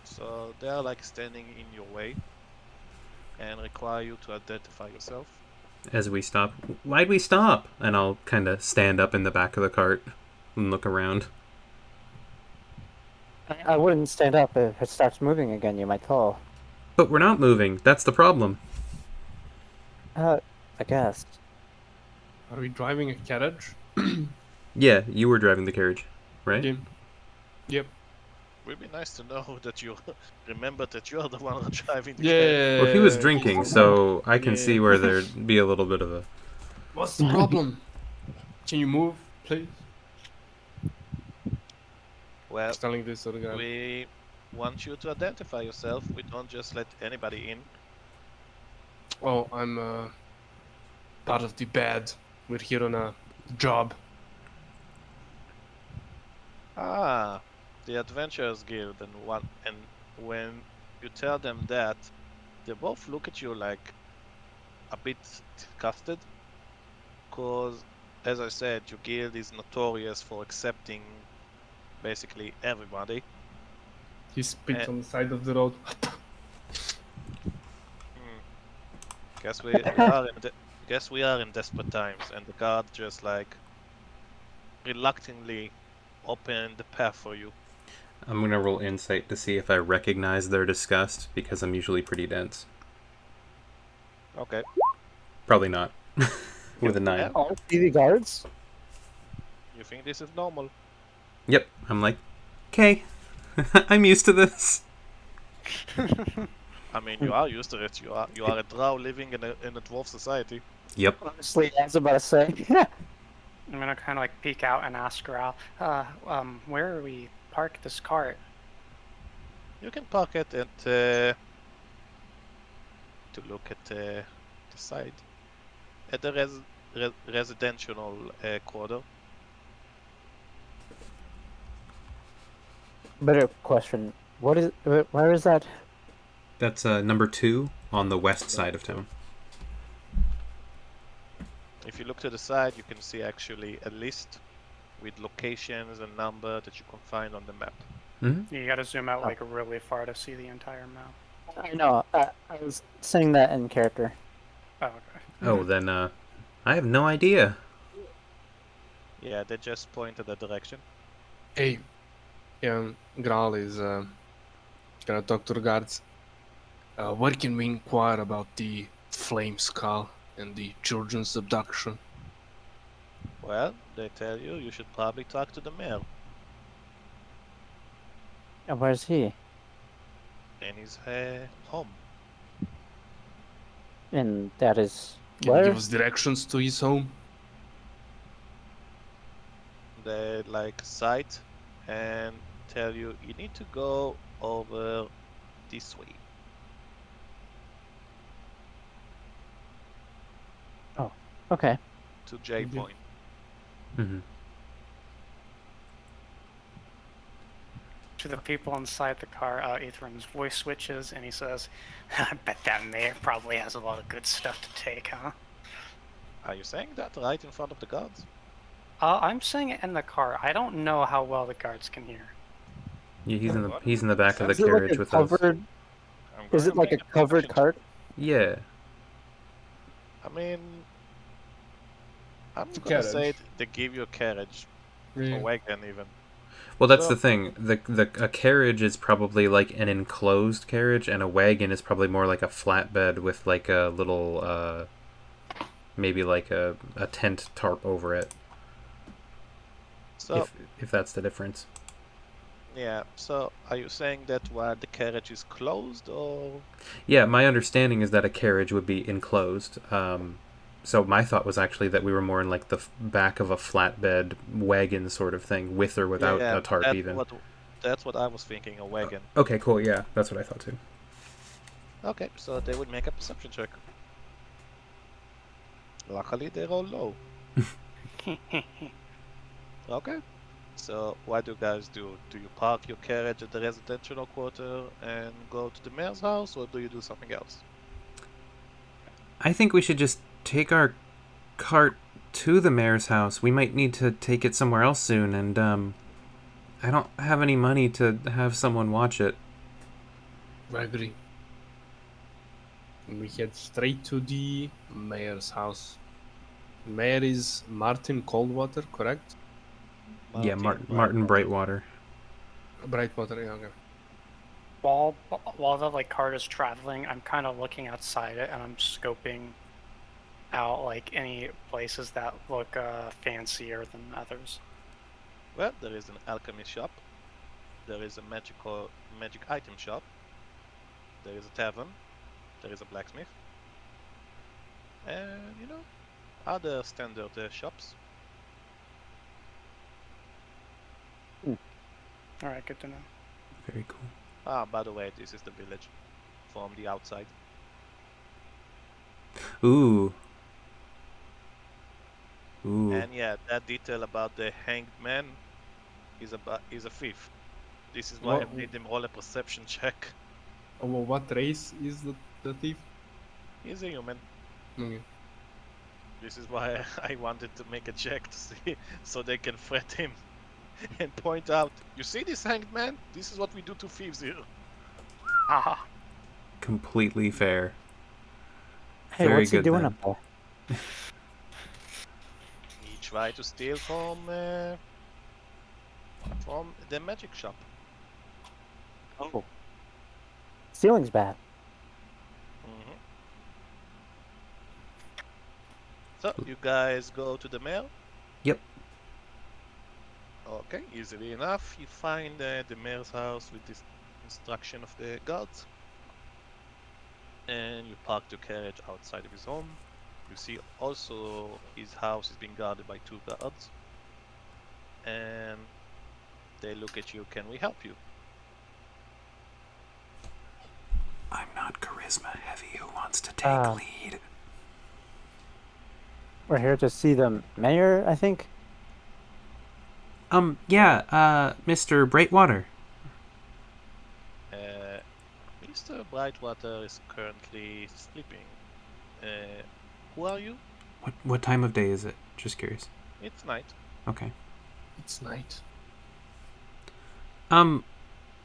so they are standing in your way and require you to identify yourself. As we stop, why'd we stop? And I'll kind of stand up in the back of the cart and look around. I wouldn't stand up if it starts moving again, you might fall. But we're not moving. That's the problem. I guess. Are we driving a carriage? Yeah, you were driving the carriage, right? Yep. Would be nice to know that you remember that you're the one driving the Yeah. carriage. Well, he was drinking, so I can see where there'd be a little bit of a... What's the problem? Can you move, please? Well, Just telling this other guy. we want you to identify yourself. We don't just let anybody in. Oh, I'm part of the bad. We're here on a job. Ah, the Adventurers Guild, and when you tell them that, they both look at you like a bit disgusted, cause as I said, your guild is notorious for accepting basically everybody. He spits And on the side of the road. hmm, guess we are in desperate times, and the guard just like reluctantly opened the path for you. I'm gonna roll insight to see if I recognize their disgust because I'm usually pretty dense. Okay. Probably not. With a Yeah, 9. All TV guards? you think this is normal? Yep. I'm like, okay. I'm used to this. I mean, you are used to it. You are a drow living in a dwarf society. Yep. Honestly, I was about to say. I'm gonna kind of like peek out and ask Growl, where are we park this cart? You can park it at to look at the side at the residential quarter. Better question. Where is that? That's number 2 on the west side of town. If you look to the side, you can see actually a list with locations and number that you can find on the map. Mm-hmm. You gotta zoom out like really far to see the entire map. I know. I was saying that in character. Oh, okay. Oh, then I have no idea. Yeah, they just point at the direction. Hey, Growl is gonna talk to the guards. Where can we inquire about the Flameskull and the children's abduction? Well, they tell you should probably talk to the mayor And where's he? in his home. And that is Can you where? give us directions to his home? They like cite and tell you need to go over this way Okay. to J Mhm. Point. Mm-hmm. To the people inside the car, Ethran's voice switches and he says, I bet that mayor probably has a lot of good stuff to take, huh? Are you saying that right in front of the guards? I'm saying it in the car. I don't know how well the guards can hear. Yeah, he's in the back of the Is it like carriage a with us. covered? I'm Is gonna it like a make covered perception cart? Yeah. I mean, I'm It's a gonna say carriage. they give you a carriage, a Yeah. wagon even. Well, that's So- the thing. A carriage is probably like an enclosed carriage, and a wagon is probably more like a flatbed with like a little, maybe like a tent tarp over it. So If that's the difference. yeah. So are you saying that while the carriage is closed, or Yeah, my understanding is that a carriage would be enclosed. So my thought was actually that we were more in like the back of a flatbed wagon sort of thing, with or without yeah, a tarp that's even. that's what I was thinking, a wagon. Okay, cool. Yeah, that's what I thought too. Okay, so they would make a perception check. Luckily, they roll low. Okay. So what do you guys do? Do you park your carriage at the residential quarter and go to the mayor's house, or do you do something else? I think we should just take our cart to the mayor's house. We might need to take it somewhere else soon, and I don't have any money to have someone watch it. I agree. We head straight to the mayor's house. Mayor is Martin Coldwater, correct? Yeah, Martin Brightwater. Brightwater, yeah, okay. While the like cart is traveling, I'm kind of looking outside it and I'm scoping out like any places that look fancier than others. Well, there is an alchemy shop. There is a magic item shop. There is a tavern. There is a blacksmith. And other standard shops. All right, good to know. Very cool. Ah, by the way, this is the village from the outside. Ooh. Ooh. And yeah, that detail about the hanged man is a thief. This is why I What, made him roll a perception check. what race is the thief? He's a human. Okay. This is why I wanted to make a check to see, so they can threat him and point out, you see this hanged man? This is what we do to thieves here. Haha. Completely fair. Hey, Very what's he good doing then. up there? He tried to steal from the magic shop. Oh. Stealing's bad. Mhm. So you guys go to the mail. Yep. Okay, easily enough. You find the mayor's house with this instruction of the guards, and you park the carriage outside of his home. You see also his house is being guarded by 2 guards, and they look at you. Can we help you? I'm not charisma heavy. Who wants to take lead? We're here to see the mayor, I think. Yeah, Mr. Brightwater. Mr. Brightwater is currently sleeping. Who are you? What time of day is it? Just curious. It's night. Okay. It's night.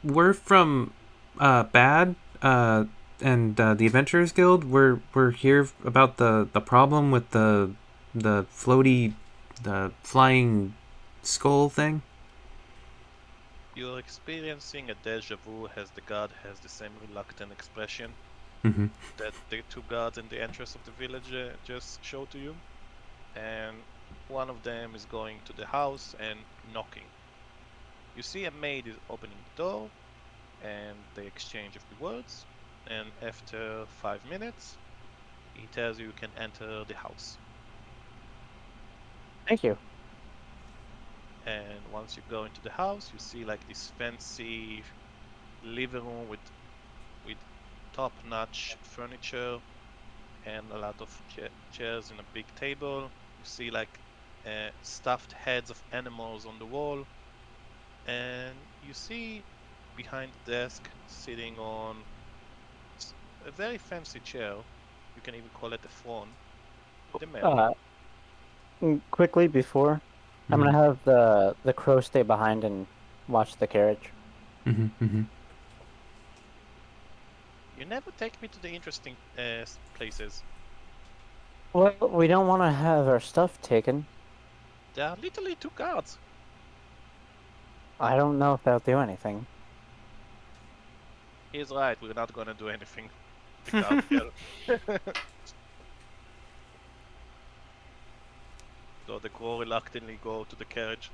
We're from Bad and the Adventurers Guild. We're here about the problem with the floaty, the flying skull thing. You're experiencing a deja vu as the guard has the same reluctant expression Mm-hmm. that the 2 guards in the entrance of the village just showed to you. And one of them is going to the house and knocking. You see a maid is opening the door, and they exchange a few words, and after 5 minutes, he tells you can enter the house. Thank you. And once you go into the house, you see like this fancy living room with top-notch furniture and a lot of chairs and a big table. You see like stuffed heads of animals on the wall, and you see behind the desk sitting on a very fancy chair. You can even call it a throne. The mayor. Quickly before, I'm gonna have the crow stay behind and watch the carriage. Mm-hmm. You never take me to the interesting places. Well, we don't want to have our stuff taken. There are literally 2 guards. I don't know if that'll do anything. He's right, we're not gonna do anything. The guard here. So the crow reluctantly go to the carriage.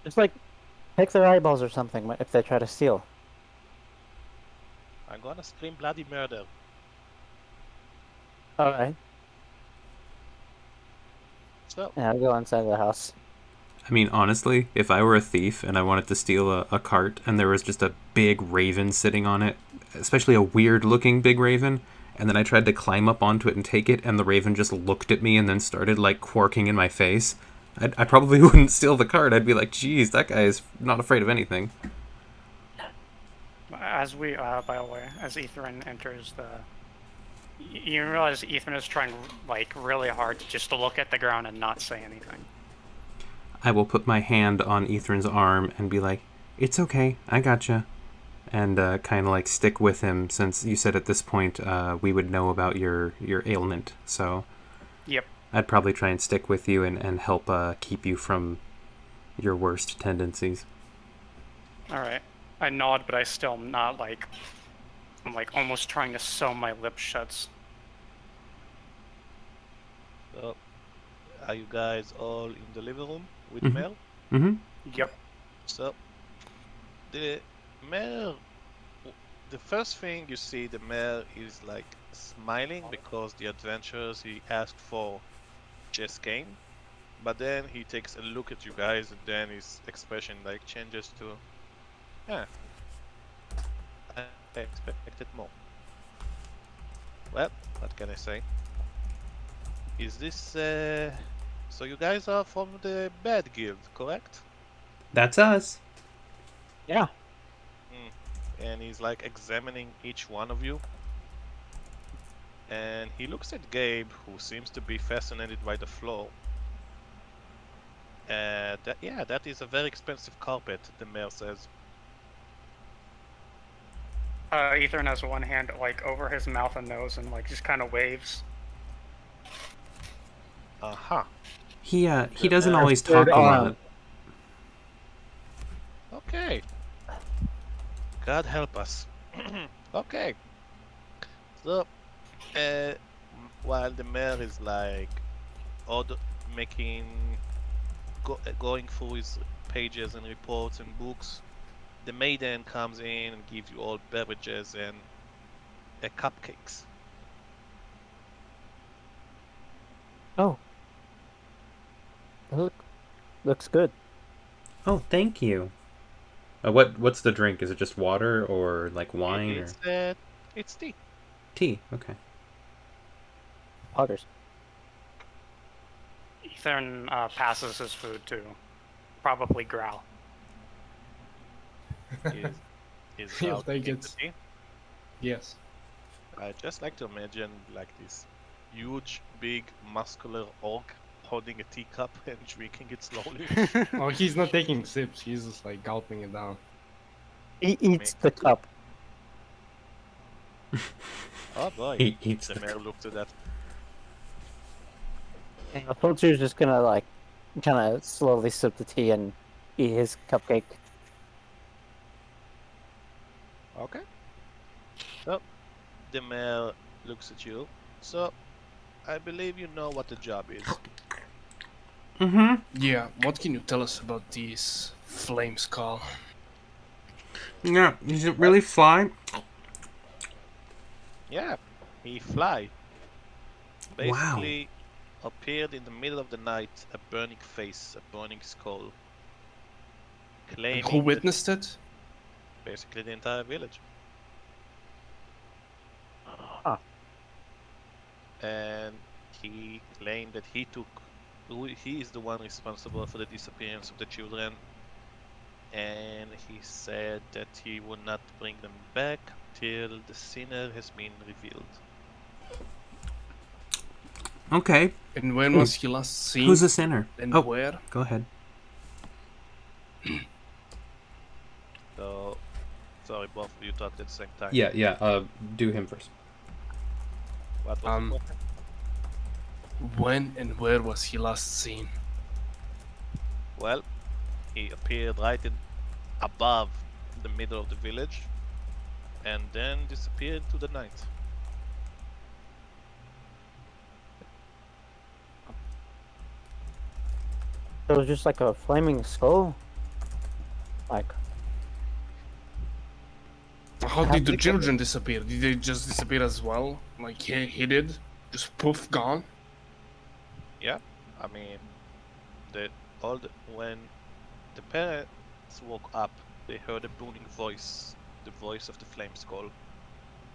Just like pick their eyeballs or something if they try to steal. I'm gonna scream bloody murder. All right. So, Yeah, I'll go inside the house. I mean, honestly, if I were a thief and I wanted to steal a cart and there was just a big raven sitting on it, especially a weird-looking big raven, and then I tried to climb up onto it and take it, and the raven just looked at me and then started, like, quarking in my face, I probably wouldn't steal the cart. I'd be like, geez, that guy is not afraid of anything. As we, by the way, as Ethran enters you realize Ethran is trying, like, really hard just to look at the ground and not say anything. I will put my hand on Ethran's arm and be like, it's okay, I gotcha. And kind of like stick with him, since you said at this point we would know about your ailment. So Yep. I'd probably try and stick with you and help keep you from your worst tendencies. Alright. I nod, but I still am not, like... I'm, like, almost trying to sew my lips shut. so are you guys all in the living room with the mayor? Mm-hmm. Yep. So, the mayor, the first thing you see, the mayor is like smiling because the adventurers he asked for just came. But then he takes a look at you guys, and then his expression like changes to, yeah, I expected more. Well, what can I say? Is this so you guys are from the Bad Guild, correct? That's us. Yeah. And he's like examining each one of you. And he looks at Gabe, who seems to be fascinated by the floor. That is a very expensive carpet, the mayor says. Ethran has one hand like over his mouth and nose and like just kind of waves. Aha. He The doesn't mayor- always talk Third a arm. lot. Okay. God help us. Okay. So, while the mayor is like making going through his pages and reports and books, the maiden comes in and gives you all beverages and cupcakes. Oh. Looks good. Oh, thank you. What's the drink? Is it just water or like wine or It's tea. tea? Okay. Poggers. Ethran passes his food to probably Growl. Is He'll out take in it. the tea. Yes. I just like to imagine like this huge, big, muscular orc holding a teacup and drinking it slowly. Oh, he's not taking sips. He's just like gulping it down. He eats the cup. Oh boy. He eats The the mayor looked at that. And Pholteir's just gonna like kind of slowly sip the tea and eat his cupcake. Okay. So, the mayor looks at you. So, I believe you know what the job is. Mm-hmm. Yeah, what can you tell us about these Flameskull? Yeah, does it really fly? Yeah, he fly. Wow. Basically, appeared in the middle of the night, a burning face, a burning skull. And Claiming who witnessed it? basically the entire village. Ah. And he claimed that he is the one responsible for the disappearance of the children. And he said that he would not bring them back till the sinner has been revealed. Okay. And when was he last seen? Who's a sinner? And Oh, where? go ahead. So, sorry, both of you talked at the same time. Yeah. Do him first. What was the question? When and where was he last seen? Well, he appeared right above the middle of the village, and then disappeared to the night. It was just like a flaming skull. Like, How How did the big was children disappear? Did they just disappear as well? Like he did? Just poof, gone? Yeah, I mean, when the parents woke up, they heard a booming voice, the voice of the Flameskull,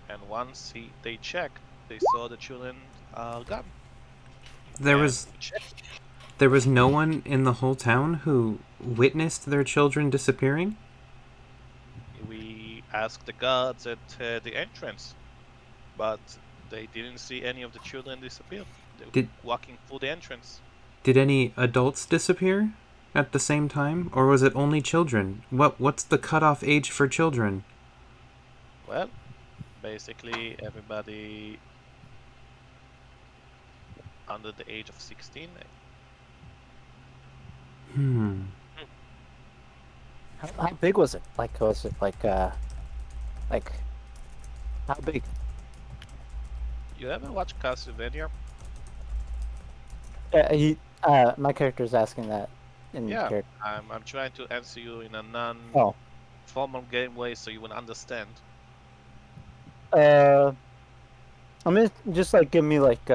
and once they checked, they saw the children are gone. There And was we checked. there was no one in the whole town who witnessed their children disappearing? We asked the guards at the entrance, but they didn't see any of the children disappear. They were Did- walking through the entrance. Did any adults disappear at the same time, or was it only children? What's the cutoff age for children? Well, basically everybody under the age of 16. how big was it? Like, was it like how big? You ever watch Castlevania? My character's asking that in Yeah. character. I'm trying to answer you in a Oh. non-formal game way so you will understand. I mean, just like give me like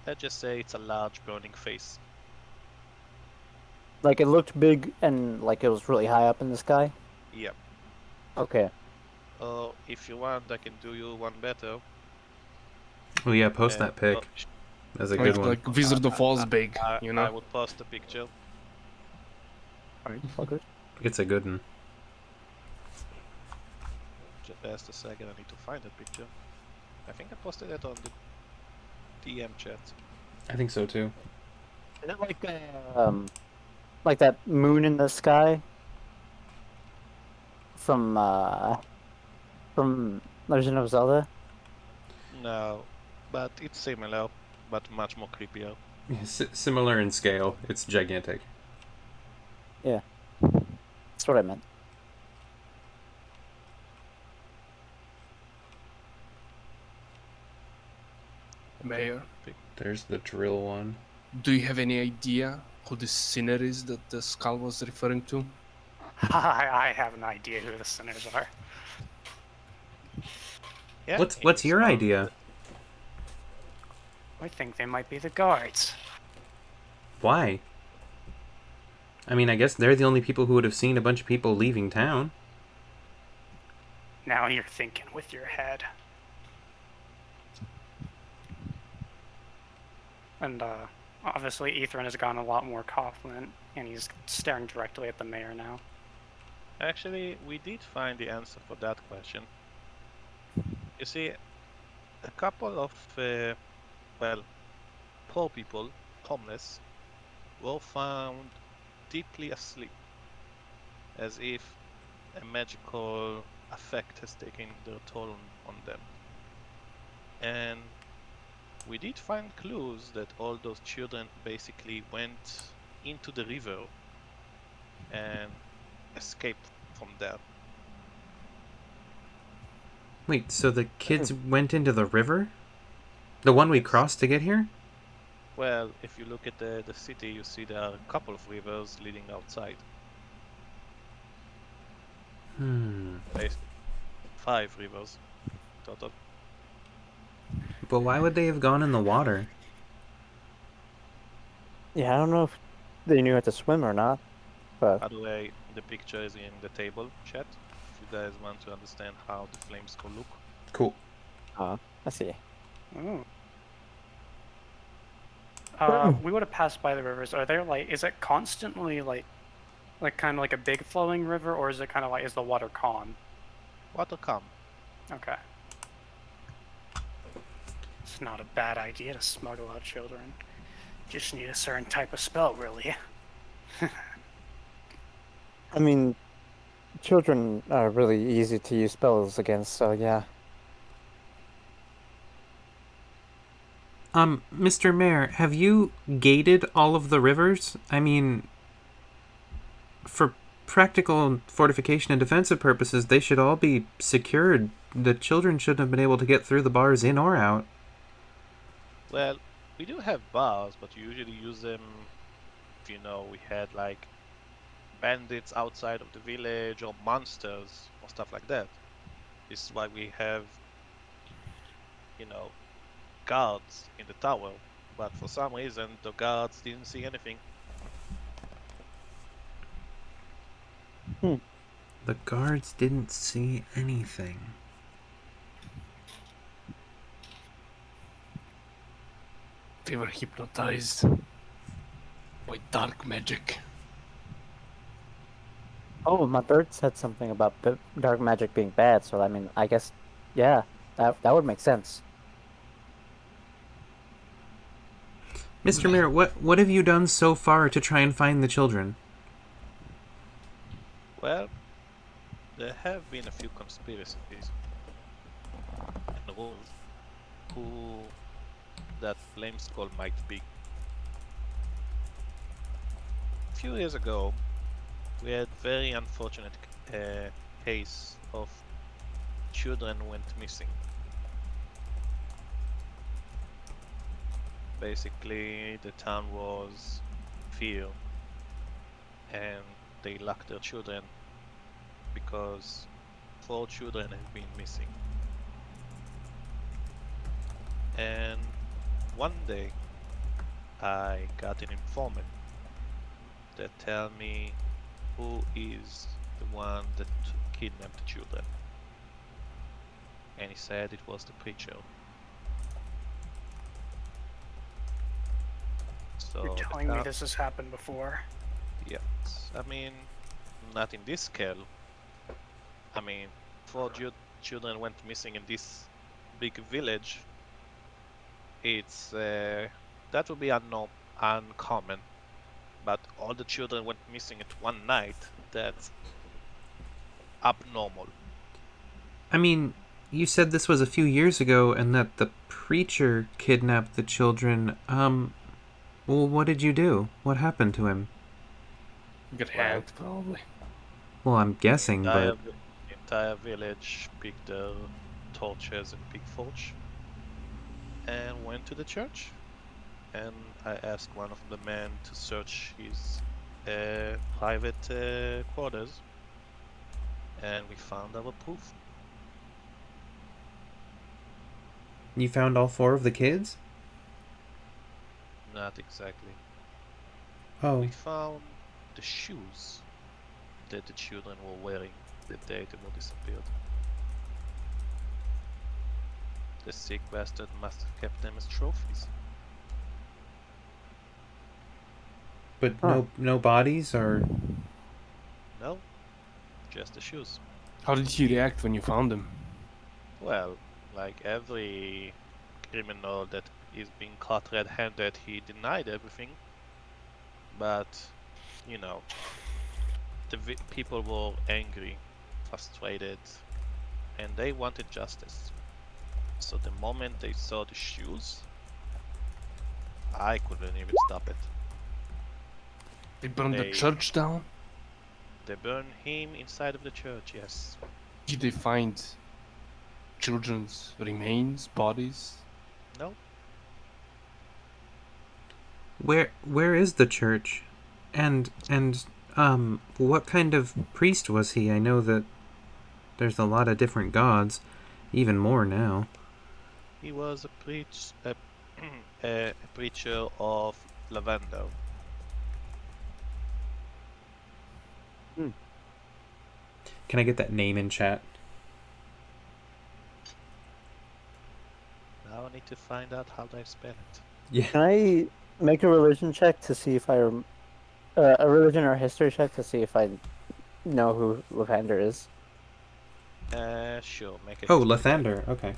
Let's just say it's a large burning face. like it looked big and like it was really high up in the sky. Yep. Okay. Or if you want, I can do you one better. Oh yeah, post And that pic. That's a good one. Like Wizard of Oz big, you I know? will post a picture. Alright, all good. It's a good one. Just a second, I need to find that picture. I think I posted it on the DM chat. I think so too. Is it like that moon in the sky from Legend of Zelda? No, but it's similar, but much more creepier. Similar in scale. It's gigantic. Yeah, that's what I meant. Mayor, There's the drill one. do you have any idea who the sinner is that the skull was referring to? I have an idea who the sinners are. Yeah. What's your idea? I think they might be the guards. Why? I mean, I guess they're the only people who would have seen a bunch of people leaving town. Now you're thinking with your head. And obviously Ethran has gotten a lot more confident, and he's staring directly at the mayor now. Actually, we did find the answer for that question. You see, a couple of, poor people, homeless, were found deeply asleep, as if a magical effect has taken their toll on them. And we did find clues that all those children basically went into the river and escaped from there. Wait, so the kids went into the river? The one we crossed to get here? Well, if you look at the city, you see there are a couple of rivers leading outside. Basically, 5 rivers total. But why would they have gone in the water? Yeah, I don't know if they knew how to swim or not, but By the way, the picture is in the table chat. If you guys want to understand how the Flameskull look. Cool. I see. Ooh. We would have passed by the rivers. Are there is it constantly like kind of like a big flowing river, or is it kind of is the water calm? Water calm. Okay. It's not a bad idea to smuggle out children. Just need a certain type of spell, really. I mean, children are really easy to use spells against, so yeah. Mr. Mayor, have you gated all of the rivers? I mean, for practical fortification and defensive purposes, they should all be secured. The children shouldn't have been able to get through the bars in or out. Well, we do have bars, but you usually use them if we had like bandits outside of the village or monsters or stuff like that. This is why we have, guards in the tower. But for some reason, the guards didn't see anything. The guards didn't see anything. They were hypnotized by dark magic. Oh, my bird said something about dark magic being bad, so I mean, I guess, yeah, that would make sense. Mr. Mayor, what have you done so far to try and find the children? Well, there have been a few conspiracies in the world who that Flameskull might be. A few years ago, we had very unfortunate case of children went missing. Basically, the town was fear, and they locked their children because 4 children have been missing. And one day, I got an informant that tell me who is the one that kidnapped the children. And he said it was the preacher. So You're the telling me town- this has happened before? Yes, I mean, not in this scale. I mean, four children went missing in this big village. It's that would be uncommon, but all the children went missing at one night. That's abnormal. I mean, you said this was a few years ago and that the preacher kidnapped the children. Well, what did you do? What happened to him? Get hacked, probably. Well, I'm guessing, but The entire village picked their torches and pitchforks and went to the church. And I asked one of the men to search his private quarters, and we found our proof. you found all four of the kids? Not exactly. Oh, We found the shoes that the children were wearing the day they were disappeared. The sick bastard must have kept them as trophies. but Huh. no bodies or No, just the shoes. How did he react when you found him? Well, like every criminal that is being caught red-handed, he denied everything. But, you know, the people were angry, frustrated, and they wanted justice. So the moment they saw the shoes, I couldn't even stop it. They burned the They- church down? They burned him inside of the church, yes. Did they find children's remains, bodies? No, where is the church? And what kind of priest was he? I know that there's a lot of different gods, even more now. he was a preacher of lavender. Can I get that name in chat? Now I need to find out how they spell it. Yeah. Can I make a religion check to see if a religion or history check to see if I know who Lavender is? Sure, make it. Oh, Lathander. Okay.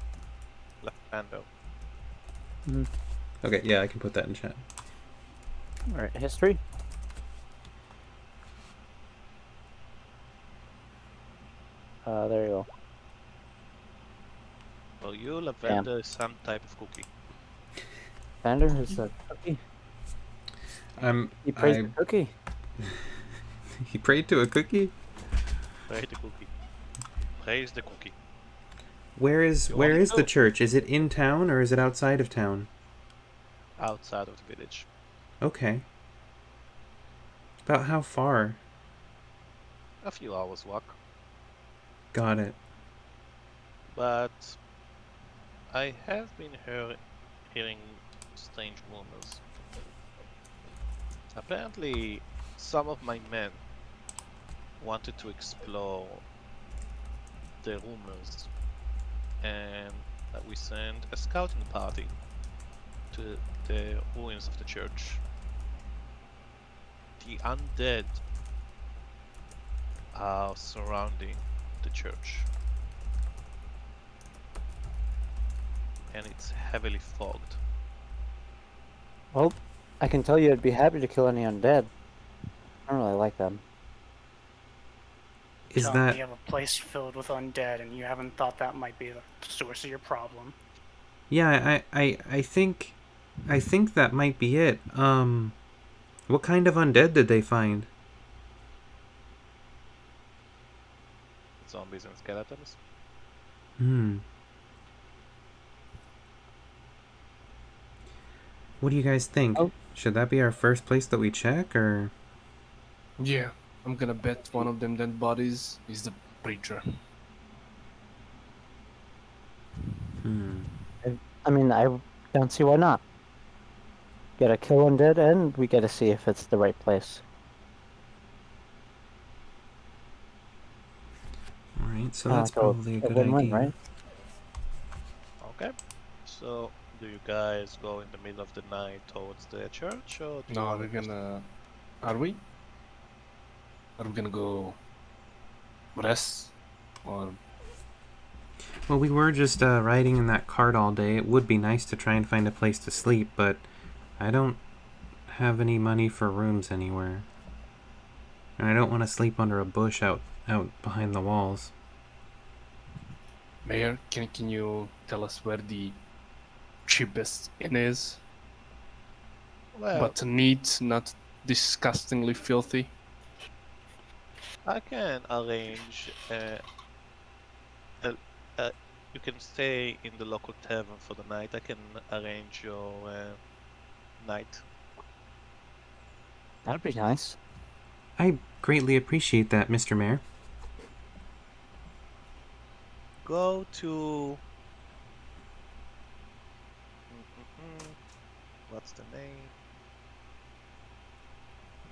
Lavender. Okay, yeah, I can put that in chat. All right, history. There you go. For you, lavender is some type of cookie. Lavender is a cookie. He praised I the cookie. he prayed to a cookie. Praise the cookie. Praise the cookie. Where is You where wanna is the know? church? Is it in town or is it outside of town? Outside of the village. Okay. About how far? A few hours walk. Got it. But I have been hearing strange rumors. Apparently, some of my men wanted to explore the rumors, and that we sent a scouting party to the ruins of the church. The undead are surrounding the church, and it's heavily fogged. Well, I can tell you I'd be happy to kill any undead. I don't really like them. Is Telling me that you have a place filled with undead and you haven't thought that might be the source of your problem? Yeah, I think that might be it. What kind of undead did they find? Zombies and skeletons. What do you guys think? Oh. Should that be our first place that we check, or? Yeah, I'm gonna bet one of them dead bodies is the preacher. I mean, I don't see why not. Gotta kill undead, and we gotta see if it's the right place. Right, so that's probably a good win-win, idea. right? Okay. So, do you guys go in the middle of the night towards the church, or do you No, want we're to just... gonna. Are we? Are we gonna go rest? Or Well, we were just riding in that cart all day. It would be nice to try and find a place to sleep, but I don't have any money for rooms anywhere. And I don't want to sleep under a bush out behind the walls. Mayor, can you tell us where the cheapest inn is? Well, But neat, not disgustingly filthy. I can arrange. Uh, you can stay in the local tavern for the night. I can arrange your night. That'd be nice. I greatly appreciate that, Mr. Mayor. Go to. Mm-mm-mm. What's the name?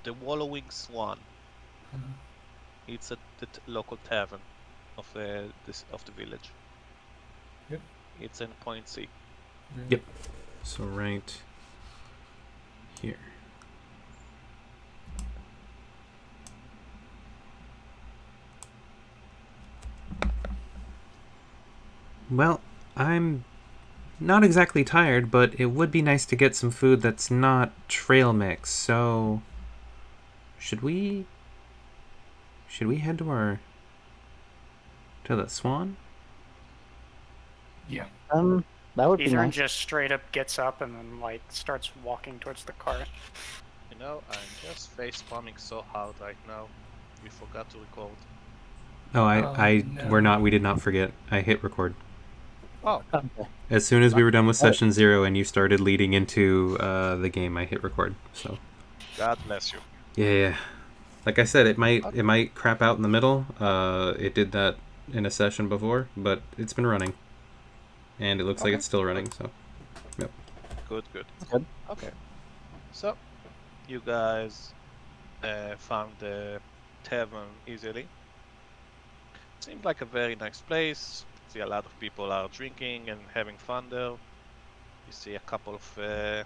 The Wallowing Swan. It's at the local tavern of the village. Yep. It's in Point C. Yep. So right here. Well, I'm not exactly tired, but it would be nice to get some food that's not trail mix. So should we head to the Swan? Yeah. That would be Ethran nice. just straight up gets up and then like starts walking towards the cart. You know, I'm just face palming so hard right now. We forgot to record. Oh, we did not forget. I hit record. Oh, Okay. As soon as we were done with session 0 and you started leading into the game, I hit record. So God bless you. yeah. Like I said, it might crap out in the middle. It did that in a session before, but it's been running, and it looks like Okay. it's still running. So Good. Good. Okay. So, you guys found the tavern easily. Seemed like a very nice place. See a lot of people are drinking and having fun there. You see a couple of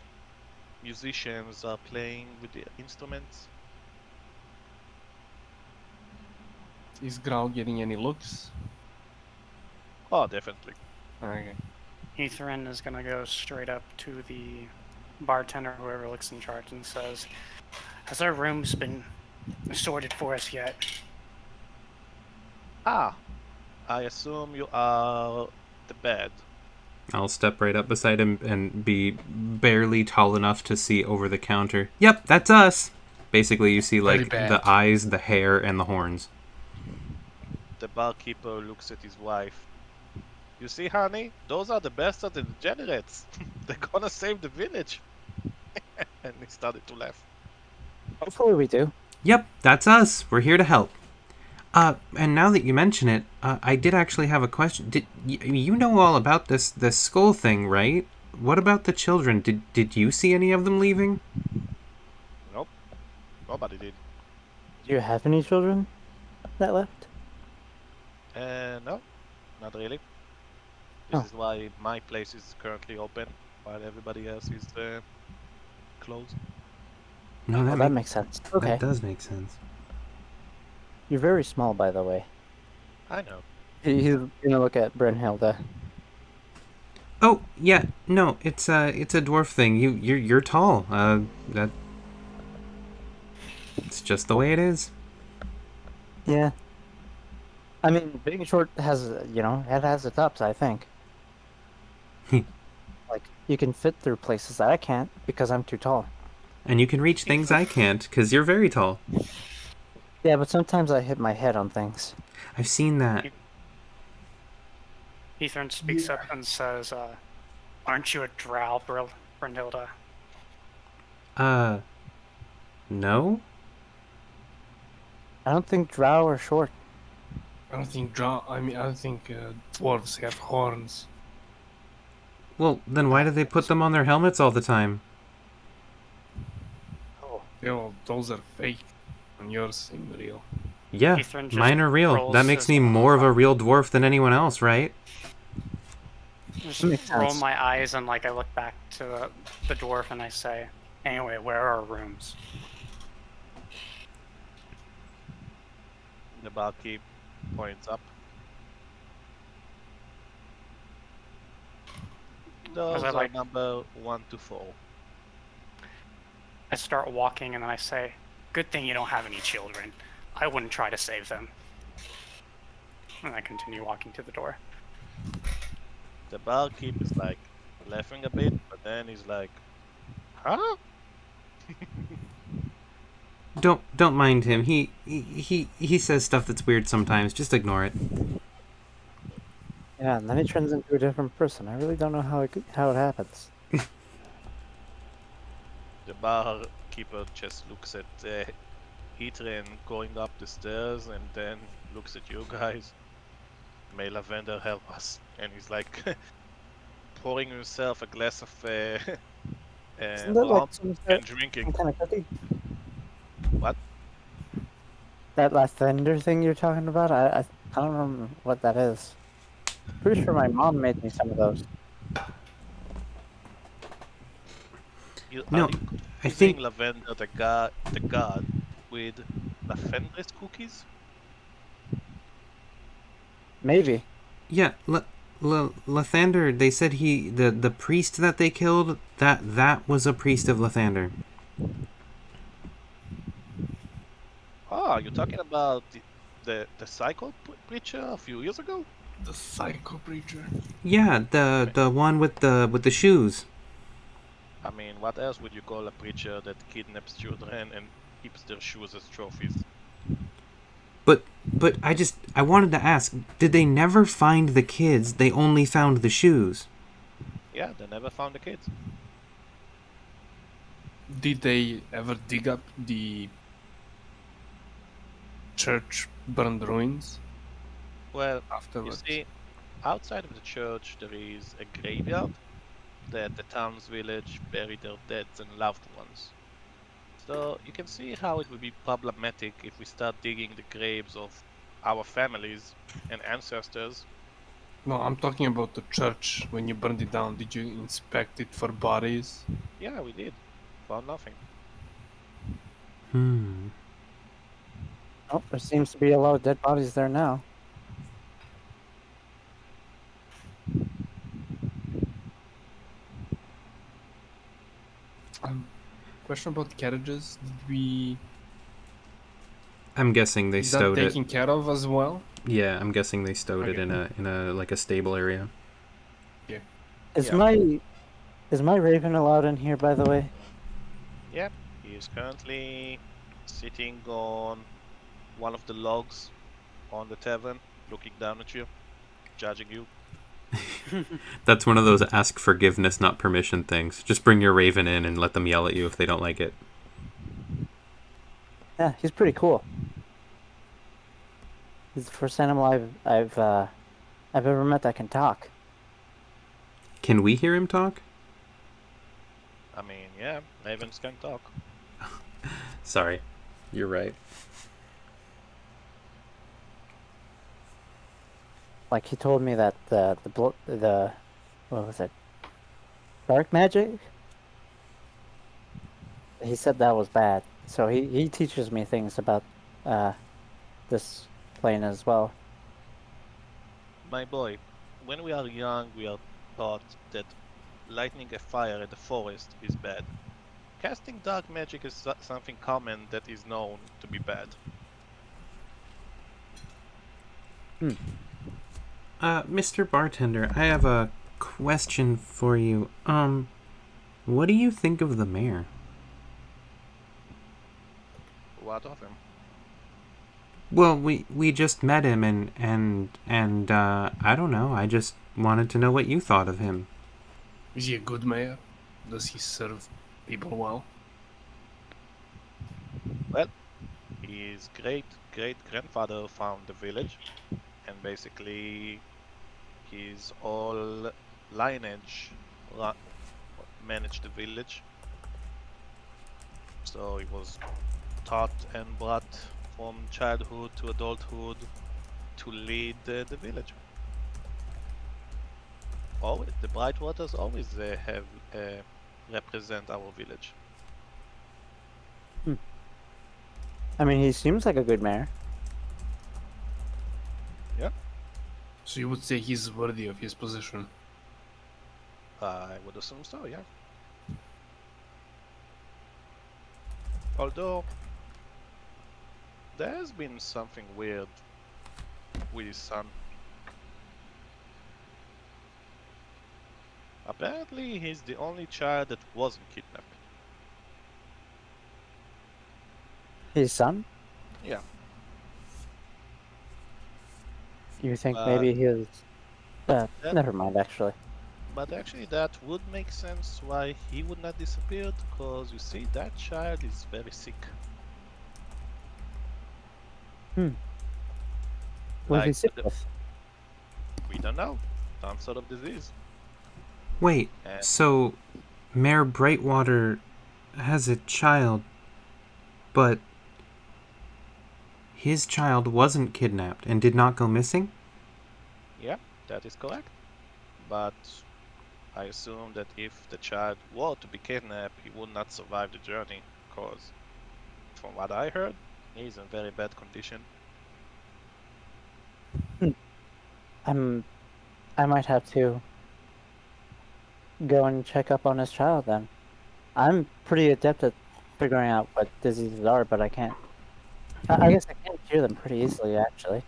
musicians are playing with the instruments. Is Growl getting any looks? Oh, definitely. Okay. Ethran is gonna go straight up to the bartender, whoever looks in charge, and says, "Has our rooms been sorted for us yet?" Ah, I assume you are the bed. I'll step right up beside him and be barely tall enough to see over the counter. Yep, that's us. Basically, you see Very like bad. the eyes, the hair, and the horns. The barkeeper looks at his wife. You see, honey, those are the Bastards and Degenerates. They're gonna save the village. And he started to laugh. Hopefully we do. Yep, that's us. We're here to help. And now that you mention it, I did actually have a question. Did you know all about this skull thing, right? What about the children? Did you see any of them leaving? Nope, nobody did. Do you have any children that left? No, not really. Oh. This is why my place is currently open, while everybody else is closed. No, That makes sense. Okay. That does make sense. You're very small, by the way. I know. He's gonna look at Brynhilda. Oh yeah, no, it's a dwarf thing. You're tall. That it's just the way it is. Yeah. I mean, being short has, it has its ups, I think. Like, you can fit through places that I can't because I'm too tall. And you can reach things I can't because you're very tall. Yeah, but sometimes I hit my head on things. I've seen that. Ethran speaks up and says, "Aren't you a drow, Brynhilda?" No? I don't think drow are short. I don't think dwarves have horns. Well, then why do they put them on their helmets all the time? Oh. You know, those are fake, and yours seem real. Yeah, Ethran just mine are real. rolls That makes his- me more of a real dwarf than anyone else, right? Just Makes roll sense. my eyes and like I look back to the dwarf and I say, "Anyway, where are our rooms?" The barkeep points up. Those I are like- number 1 to 4. I start walking and then I say, "Good thing you don't have any children. I wouldn't try to save them." And I continue walking to the door. The barkeep is like laughing a bit, but then he's like, huh? Don't mind him. He says stuff that's weird sometimes. Just ignore it. Yeah, and then he turns into a different person. I really don't know how it happens. The barkeeper just looks at Ethran going up the stairs and then looks at you guys. May Lavender help us. And he's like pouring himself a glass of Isn't that like rum some and drinking. kind of cookie? What? That lavender thing you're talking about? I don't remember what that is. Pretty sure my mom made me some of those. No, Are you I confusing think Lavender, the god, with Lavender's cookies? Maybe. yeah. Lathander. They said the priest that they killed that was a priest of Lathander. Oh, you're talking about the psycho preacher a few years ago? The psycho preacher. Yeah, the one with the shoes. I mean, what else would you call a preacher that kidnaps children and keeps their shoes as trophies? But I wanted to ask, did they never find the kids? They only found the shoes. Yeah, they never found the kids. Did they ever dig up the church burned ruins Well, you afterwards? see, outside of the church there is a graveyard that the town's village buried their deads and loved ones. So you can see how it would be problematic if we start digging the graves of our families and ancestors. No, I'm talking about the church. When you burned it down, did you inspect it for bodies? Yeah, we did. Found nothing. Oh, there seems to be a lot of dead bodies there now. Question about carriages. Did we... I'm guessing they Is that stowed it. taken care of as well? Yeah, I'm guessing they stowed it Okay. in a like a stable area. Is Yeah. my raven allowed in here, by the way? Yep, he is currently sitting on one of the logs on the tavern, looking down at you, judging you. That's one of those ask forgiveness, not permission things. Just bring your raven in and let them yell at you if they don't like it. Yeah, he's pretty cool. He's the first animal I've ever met that can talk. Can we hear him talk? I mean, yeah, ravens can talk. Sorry, you're right. Like he told me that the what was it? Dark magic? He said that was bad. So he teaches me things about this plane as well. My boy, when we are young, we are taught that lighting a fire in the forest is bad. Casting dark magic is something common that is known to be bad. Mr. Bartender, I have a question for you. What do you think of the mayor? What of him? Well, we just met him and I don't know. I just wanted to know what you thought of him. Is he a good mayor? Does he serve people well? Well, his great-great-grandfather found the village, and basically his whole lineage managed the village. So he was taught and brought from childhood to adulthood to lead the village. Always, the Brightwaters always have represent our village. I mean, he seems like a good mayor. So you would say he's worthy of his position. I would assume so, yeah. Although there has been something weird with his son. Apparently, he's the only child that wasn't kidnapped. His son? Yeah. You think maybe he was... that- never mind, actually. But actually, that would make sense why he would not disappear, because you see, that child is very sick. What was he Like, sick with? we don't know. Some sort of disease. Wait, And so Mayor Brightwater has a child, but his child wasn't kidnapped and did not go missing? yeah, that is correct. But I assume that if the child were to be kidnapped, he would not survive the journey, because from what I heard, he's in very bad condition. I might have to go and check up on his child then. I'm pretty adept at figuring out what diseases are, but I can't. I guess I can cure them pretty easily, actually.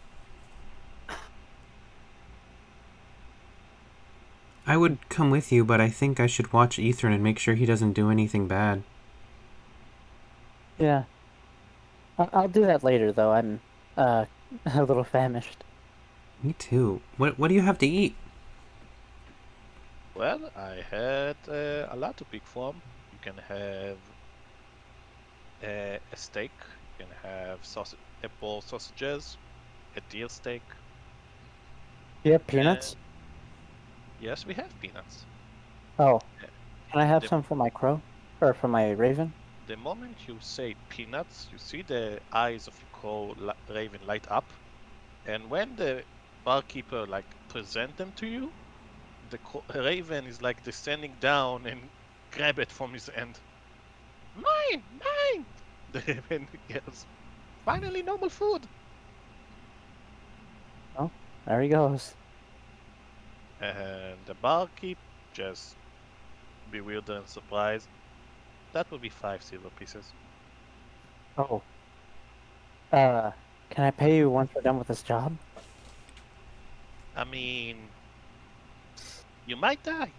I would come with you, but I think I should watch Ethran and make sure he doesn't do anything bad. Yeah. I'll do that later, though. I'm a little famished. Me too. What do you have to eat? Well, I had a lot to pick from. You can have a steak, you can have apple sausages, a deer steak. Do you have peanuts? Yes, we have peanuts. Oh. Can I have The- some for my crow? Or for my raven? The moment you say peanuts, you see the eyes of your raven light up, and when the barkeeper present them to you, the raven is descending down and grab it from his hand. Mine, mine! The raven yells, finally normal food! There he goes. And the barkeep just bewildered and surprised. That would be 5 silver pieces. Oh. Can I pay you once we're done with this job? I mean, you might die.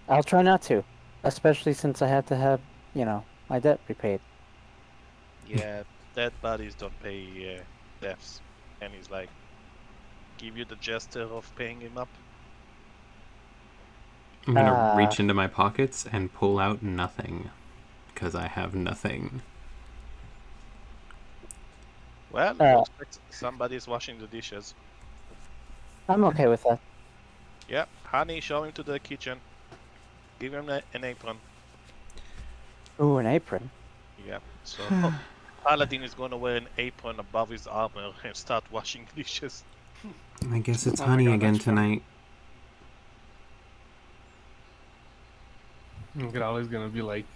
I'll try not to. Especially since I have to have, my debt repaid. Yeah, dead bodies don't pay deaths. And he's give you the gesture of paying him up. I'm gonna reach into my pockets and pull out nothing. Because I have nothing. Well, looks like somebody's washing the dishes. I'm okay with that. Yeah, honey, show him to the kitchen. Give him an apron. Ooh, an apron. Yeah, so Paladin is gonna wear an apron above his armor and start washing dishes. I guess it's Oh my honey God, again that's fun. tonight. Growl is gonna be like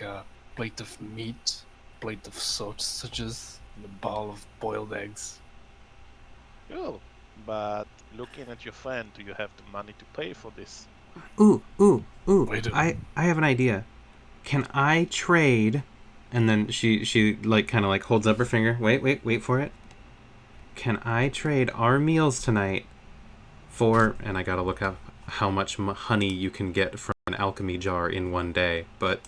a plate of meat, plate of sausages, and a bowl of boiled eggs. Cool. But looking at your friend, do you have the money to pay for this? Ooh. Wait a- I have an idea. Can I trade? And then she kind of holds up her finger. Wait for it. Can I trade our meals tonight for? And I gotta look up how much honey you can get from an alchemy jar in one day. But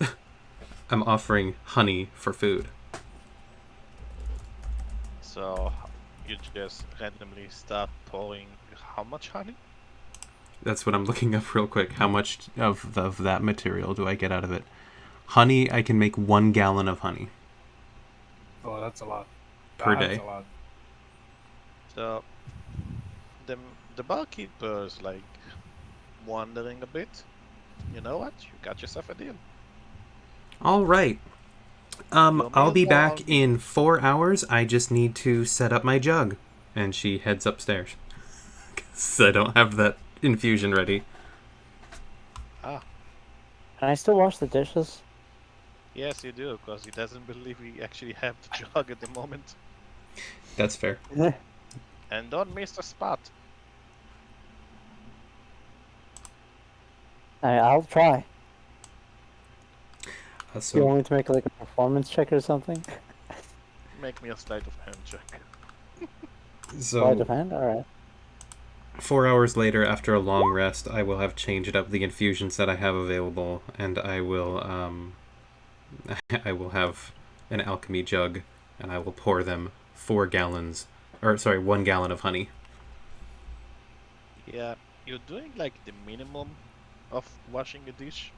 I'm offering honey for food. So you just randomly start pouring how much honey? That's what I'm looking up real quick. How much of that material do I get out of it? Honey, I can make 1 gallon of honey. Oh, that's a lot. Per That's day. a lot. So the barkeeper's wondering a bit. You know what? You got yourself a deal. All right. Your I'll meals be are back on- in 4 hours. I just need to set up my jug. And she heads upstairs. 'Cause I don't have that infusion ready. Ah, Can I still wash the dishes? yes, you do, because he doesn't believe we actually have the jug at the moment. That's fair. And don't miss the spot. I'll try. You So want me to make like a performance check or something? Make me a sleight of hand check. Sleight of hand? Alright. 4 hours later, after a long rest, I will have changed up the infusions that I have available, and I will I will have an alchemy jug, and I will pour them 1 gallon of honey. Yeah, you're doing like the minimum of washing a dish.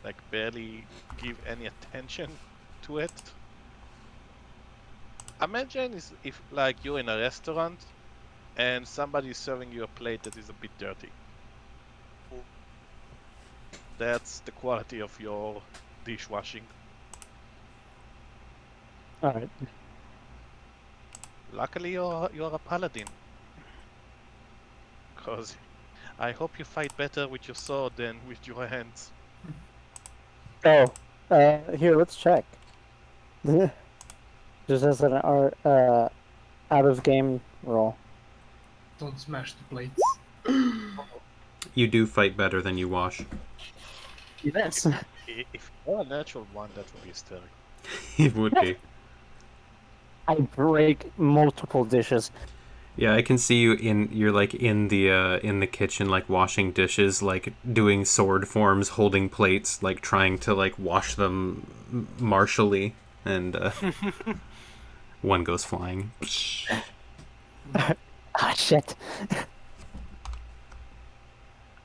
Like barely give any attention to it. Imagine if like you're in a restaurant and somebody is serving you a plate that is a bit dirty. That's the quality of your dishwashing. Alright. Luckily you're a paladin. Cause I hope you fight better with your sword than with your hands. Oh, here, let's check. Just as an out of game roll. Don't smash the plates. You do fight better than you wash. Yes. If you're a natural one, that would be hysterical. It would be. I break multiple dishes. Yeah, I can see you you're like in the kitchen, like washing dishes, like doing sword forms, holding plates, like trying to like wash them martially, and one goes flying. Ah, shit.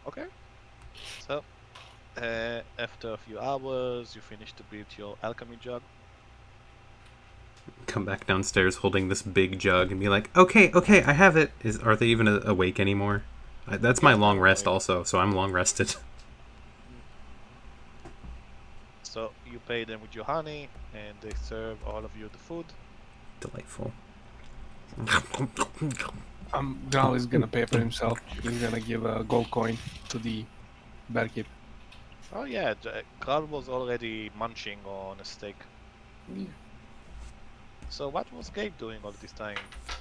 Okay. So, after a few hours, you finish to build your alchemy jug. Come back downstairs holding this big jug and be like, okay, I have it. Are they even awake anymore? That's my Yes, long they're rest awake. also, so I'm long rested. So you pay them with your honey, and they serve all of you the food. Delightful. Growl is gonna pay for himself. He's gonna give a gold coin to the barkeep. Oh yeah, Growl was already munching on a steak. So what was Gabe doing all this time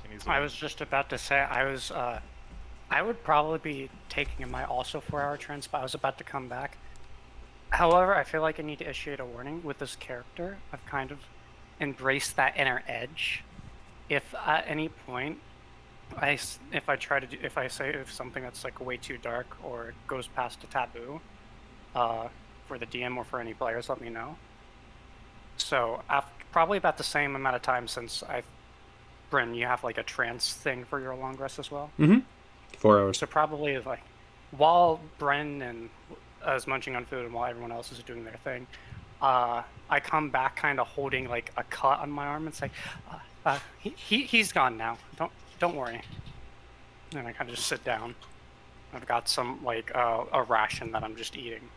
in his I room? was just about to say I would probably be taking my also 4-hour trance, but I was about to come back. However, I feel like I need to issue a warning with this character. I've kind of embraced that inner edge. If at any point if I say something that's like way too dark or goes past a taboo, for the DM or for any players, let me know. So probably about the same amount of time since Bryn, you have like a trance thing for your long rest as well. 4 hours. So probably like while Bryn and is munching on food and while everyone else is doing their thing, I come back kind of holding like a cut on my arm and say, he's gone now. Don't worry. And I kind of just sit down. I've got some like a ration that I'm just eating.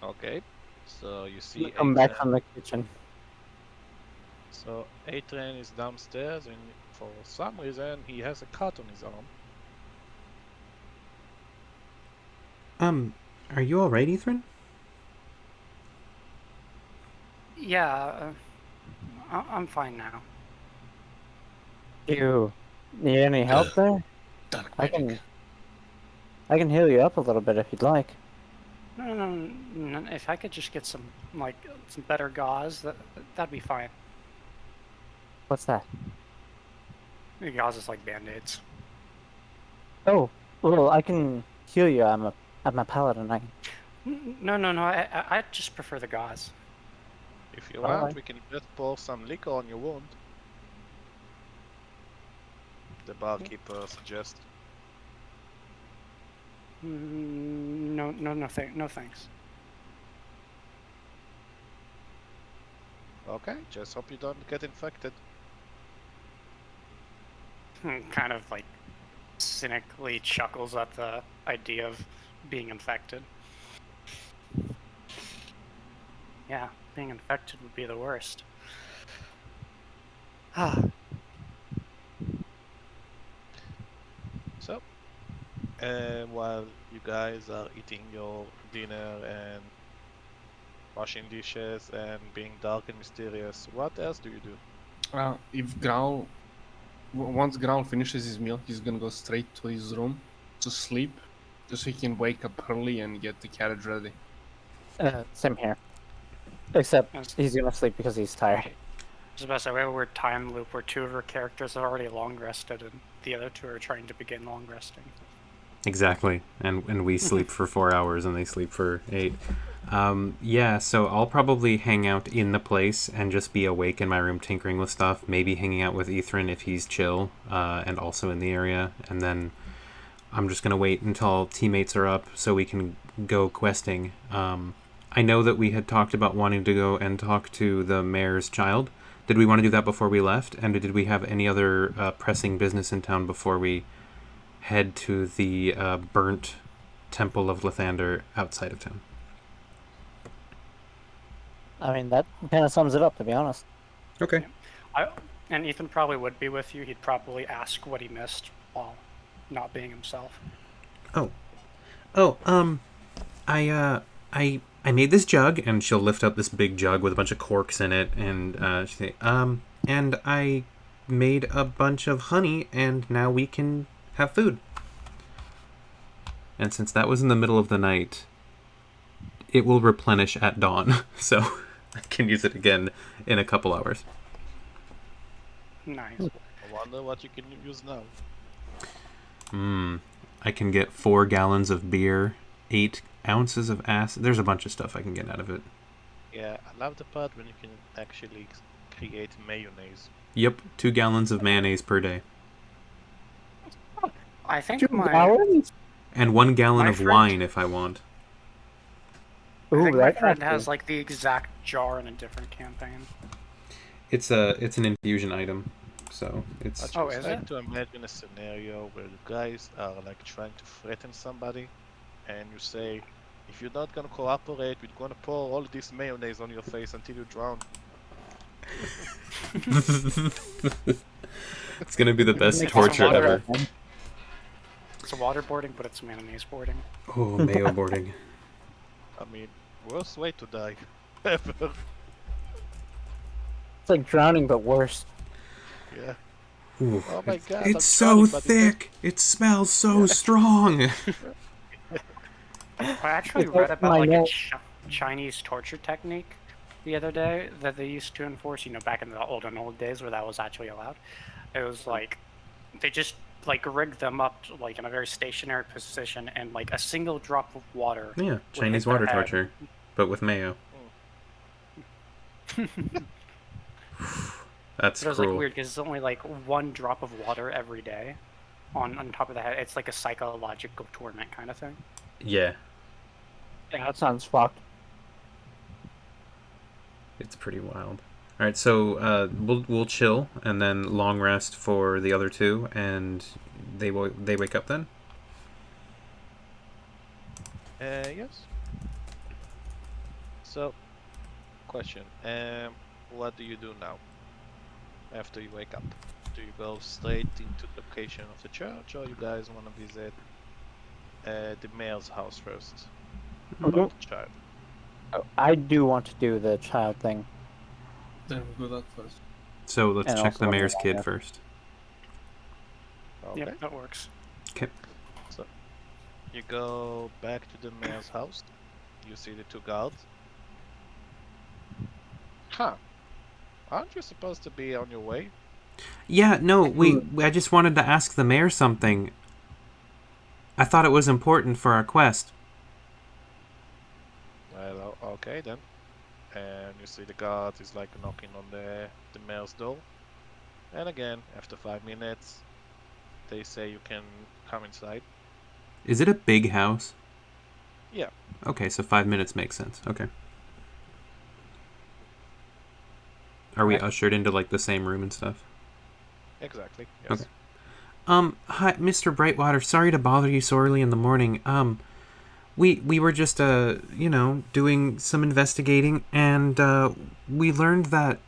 Okay, so you see Come back Ethran. from the kitchen. So Ethran is downstairs, and for some reason he has a cut on his arm. Are you alright, Ethran? Yeah, I'm fine now. You need any help there? Dark I magic. can heal you up a little bit if you'd like. No, if I could just get some better gauze, that'd be fine. What's that? Gauze is like band-aids. Oh, well, I can heal you. I'm a paladin. No. I just prefer the gauze. If you Alright. want, we can just pour some liquor on your wound. The barkeeper suggests. No, thanks. Okay, just hope you don't get infected. Kind of like cynically chuckles at the idea of being infected. yeah, being infected would be the worst. So, while you guys are eating your dinner and washing dishes and being dark and mysterious, what else do you do? If Growl, once Growl finishes his meal, he's gonna go straight to his room to sleep, just so he can wake up early and get the carriage ready. Same here. Except Yes. he's gonna sleep because he's tired. I was about to say, we have a weird time loop where two of our characters are already long rested and the other two are trying to begin long resting. Exactly, and we sleep for 4 hours and they sleep for 8. Yeah, so I'll probably hang out in the place and just be awake in my room tinkering with stuff, maybe hanging out with Ethran if he's chill, and also in the area, and then I'm just going to wait until teammates are up so we can go questing. I know that we had talked about wanting to go and talk to the mayor's child. Did we want to do that before we left? And did we have any other pressing business in town before we head to the burnt Temple of Lathander outside of town? I mean, that kind of sums it up, to be honest. Okay. And Ethan probably would be with you. He'd probably ask what he missed while not being himself. I made this jug, and she'll lift up this big jug with a bunch of corks in it, and she'll say, and I made a bunch of honey, and now we can have food. And since that was in the middle of the night, it will replenish at dawn, so I can use it again in a couple hours. Nice. I wonder what you can use now. I can get 4 gallons of beer, 8 ounces of acid. There's a bunch of stuff I can get out of it. Yeah, I love the part when you can actually create mayonnaise. Yep, 2 gallons of mayonnaise per day. I think 2 my hours? And 1 gallon My of friend- wine if I want. I think my that friend actually- has like the exact jar in a different campaign. It's an infusion item, so it's... I Oh, just is like it? to imagine a scenario where you guys are like trying to threaten somebody, and you say, if you're not gonna cooperate, we're gonna pour all this mayonnaise on your face until you drown. It's gonna be the best Makes torture sense. ever. It's waterboarding, but it's mayonnaise boarding. Oh, mayo boarding. I mean, worst way to die ever. It's like drowning, but worse. Yeah. Ooh, Oh my God, it's I'm so drowning, but thick. It smells so strong. I actually It's read like about my like a note. Chinese torture technique the other day that they used to enforce, back in the old days where that was actually allowed. It was like they just like rigged them up like in a very stationary position, and like a single drop of water. Yeah, would Chinese hit their water head. torture, but with mayo. That's But it was cruel. like weird because it's only like 1 drop of water every day on top of the head. It's like a psychological torment kind of thing. Yeah, Yeah, that sounds fucked. it's pretty wild. All right, so we'll chill and then long rest for the other 2, and they wake up then. Yes. So, question. What do you do now? After you wake up, do you go straight into the location of the church, or you guys want to visit the mayor's house first? Or Mhm. the child? I do want to do the child thing. Then we'll go that first. So let's And check also the on the mayor's wall, kid yeah. first. Okay. Yep, that works. Okay. So, you go back to the mayor's house. You see the 2 guards. Huh. Aren't you supposed to be on your way? Yeah, no, I just wanted to ask the mayor something. I thought it was important for our quest. Well, okay then. And you see the guard is like knocking on the mayor's door. And again, after 5 minutes, they say you can come inside. Is it a big house? Yeah. Okay, so 5 minutes makes sense. Okay. Are we ushered into like the same room and stuff? Exactly. Yes. Okay. Hi, Mr. Brightwater. Sorry to bother you so early in the morning. We were just doing some investigating, and we learned that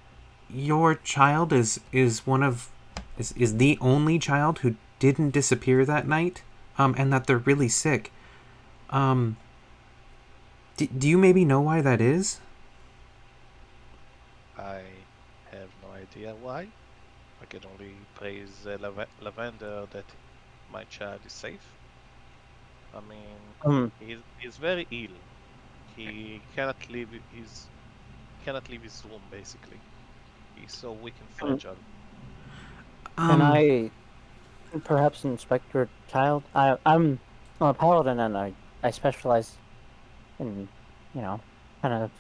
your child is the only child who didn't disappear that night, and that they're really sick. Do you maybe know why that is? I have no idea why. I can only praise Lavender that my child is safe. I mean, he's very ill. He cannot leave his room basically. He's so weak and fragile. Can I perhaps inspect your child? I'm a paladin and I specialize in, kind of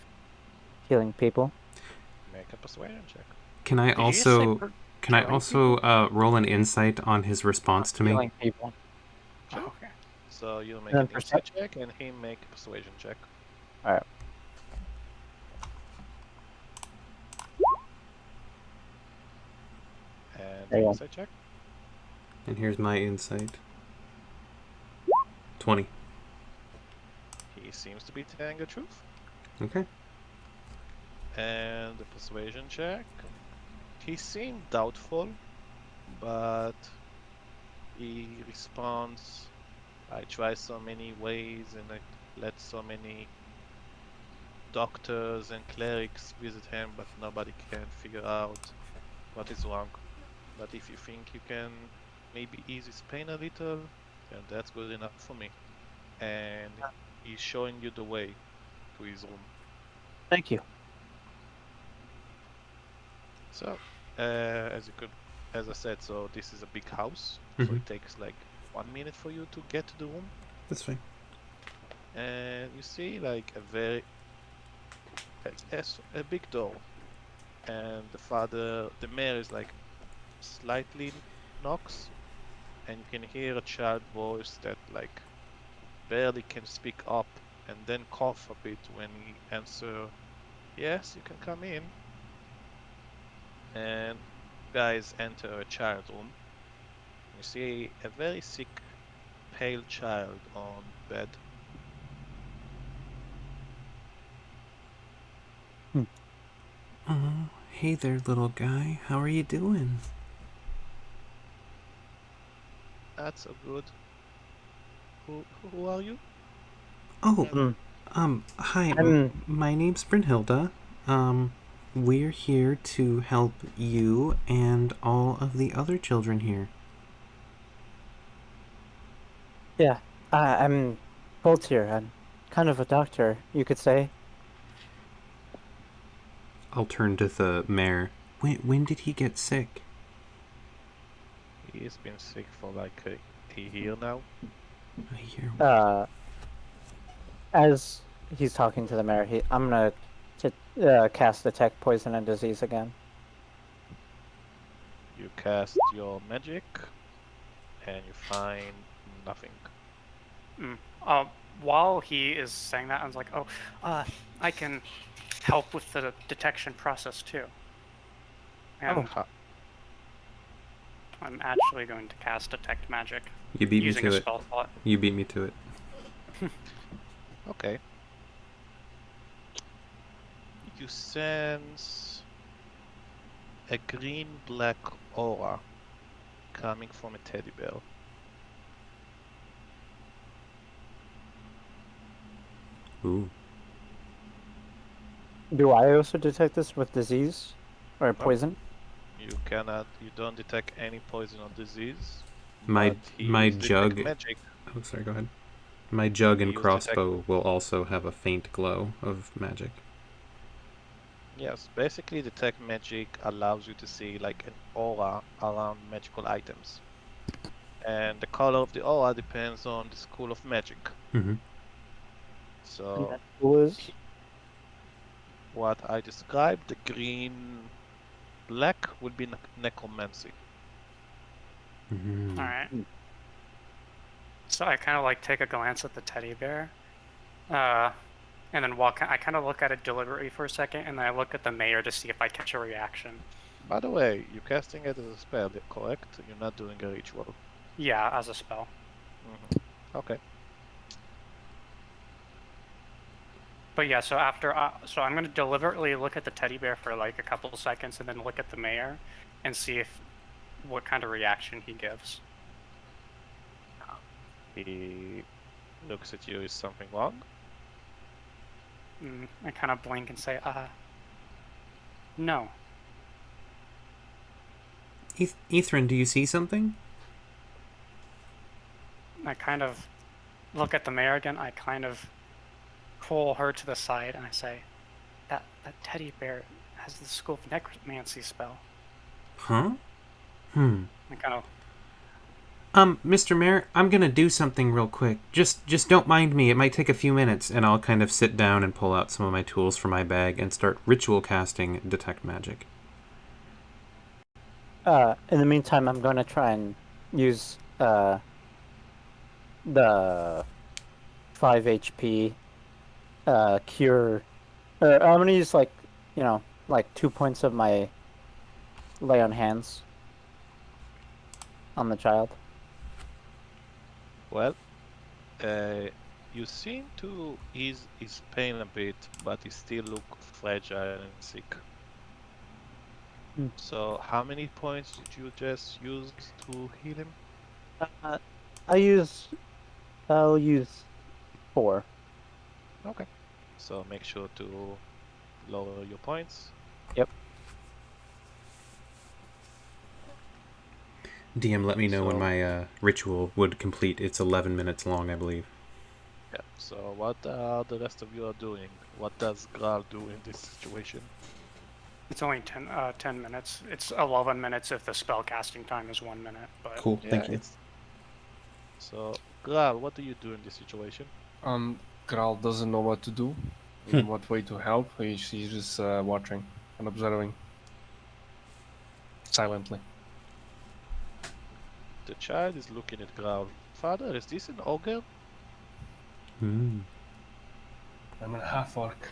healing people. Make a persuasion check. Can I Did you just say also per- can I killing also roll an insight on his response to me? Healing people. Oh, okay. So you make And an then insight check and he make a persuasion check. All right. And There you go. insight check. And here's my insight. 20. He seems to be telling the truth. Okay. And the persuasion check. He seemed doubtful, but he responds, I try so many ways and I let so many doctors and clerics visit him, but nobody can figure out what is wrong. But if you think you can maybe ease his pain a little, then that's good enough for me. And he's showing you the way to his room. Thank you. So, as I said, so this is a big house, so Mhm. it takes like 1 minute for you to get to the room, That's fine. and you see like a big door, and the mayor is like slightly knocks, and you can hear a child voice that like barely can speak up, and then cough a bit when he answer, yes, you can come in. And guys enter a child room. You see a very sick, pale child on bed. Oh, hey there, little guy. How are you doing? That's so good. Who are you? Oh, hi. I'm My name's Brynhilda. We're here to help you and all of the other children here. I'm Pholteir. I'm kind of a doctor, you could say. I'll turn to the mayor. When did he get sick? He's been sick for like a year now. I hear. As he's talking to the mayor, I'm gonna cast Detect Poison and Disease again. You cast your magic, and you find nothing. While he is saying that, I was like, oh, I can help with the detection process too. And Ha- I'm actually going to cast Detect Magic You beat me using to a it. spell slot. You beat me to it. Okay. You sense a green-black aura coming from a teddy bear. Ooh. Do I also detect this with disease or poison? You don't detect any poison or disease. My but he my used detect jug. magic. Oh, sorry. Go ahead. My jug and He used detect- crossbow will also have a faint glow of magic. Yes, basically detect magic allows you to see like an aura around magical items. And the color of the aura depends on the school of magic. Mm-hmm. So Was what I described, the green black would be necromancy. Mm-hmm. All right. So I kind of like take a glance at the teddy bear, and then I kind of look at it deliberately for a second, and then I look at the mayor to see if I catch a reaction. By the way, you're casting it as a spell, correct? You're not doing a ritual. Yeah, as a spell. Okay. But yeah, so after, so I'm gonna deliberately look at the teddy bear for like a couple seconds, and then look at the mayor, and see what kind of reaction he gives. He looks at you. Is something wrong? I kind of blink and say, no. Ethran, do you see something? I kind of look at the mayor again. I kind of pull her to the side, and I say, that teddy bear has the School of Necromancy spell. Huh? I kind of... Mr. Mayor, I'm gonna do something real quick. Just don't mind me. It might take a few minutes, and I'll kind of sit down and pull out some of my tools from my bag and start ritual casting Detect Magic. In the meantime, I'm going to try and use the 5 HP cure. I'm going to use like 2 points of my lay on hands on the child. Well, you seem to ease his pain a bit, but he still look fragile and sick. So, how many points did you just use to heal him? I'll use 4. Okay. So make sure to lower your points. Yep. DM, let me know when my ritual would complete. It's 11 minutes long, I believe. Yeah. So what are the rest of you are doing? What does Growl do in this situation? It's only 10 minutes. It's 11 minutes if the spell casting time is 1 minute. But Cool, thank you. So, Growl, what do you do in this situation? Growl doesn't know what to do, in what way to help. He's just watching and observing silently. The child is looking at Growl. Father, is this an ogre? Mm. I'm a half-orc.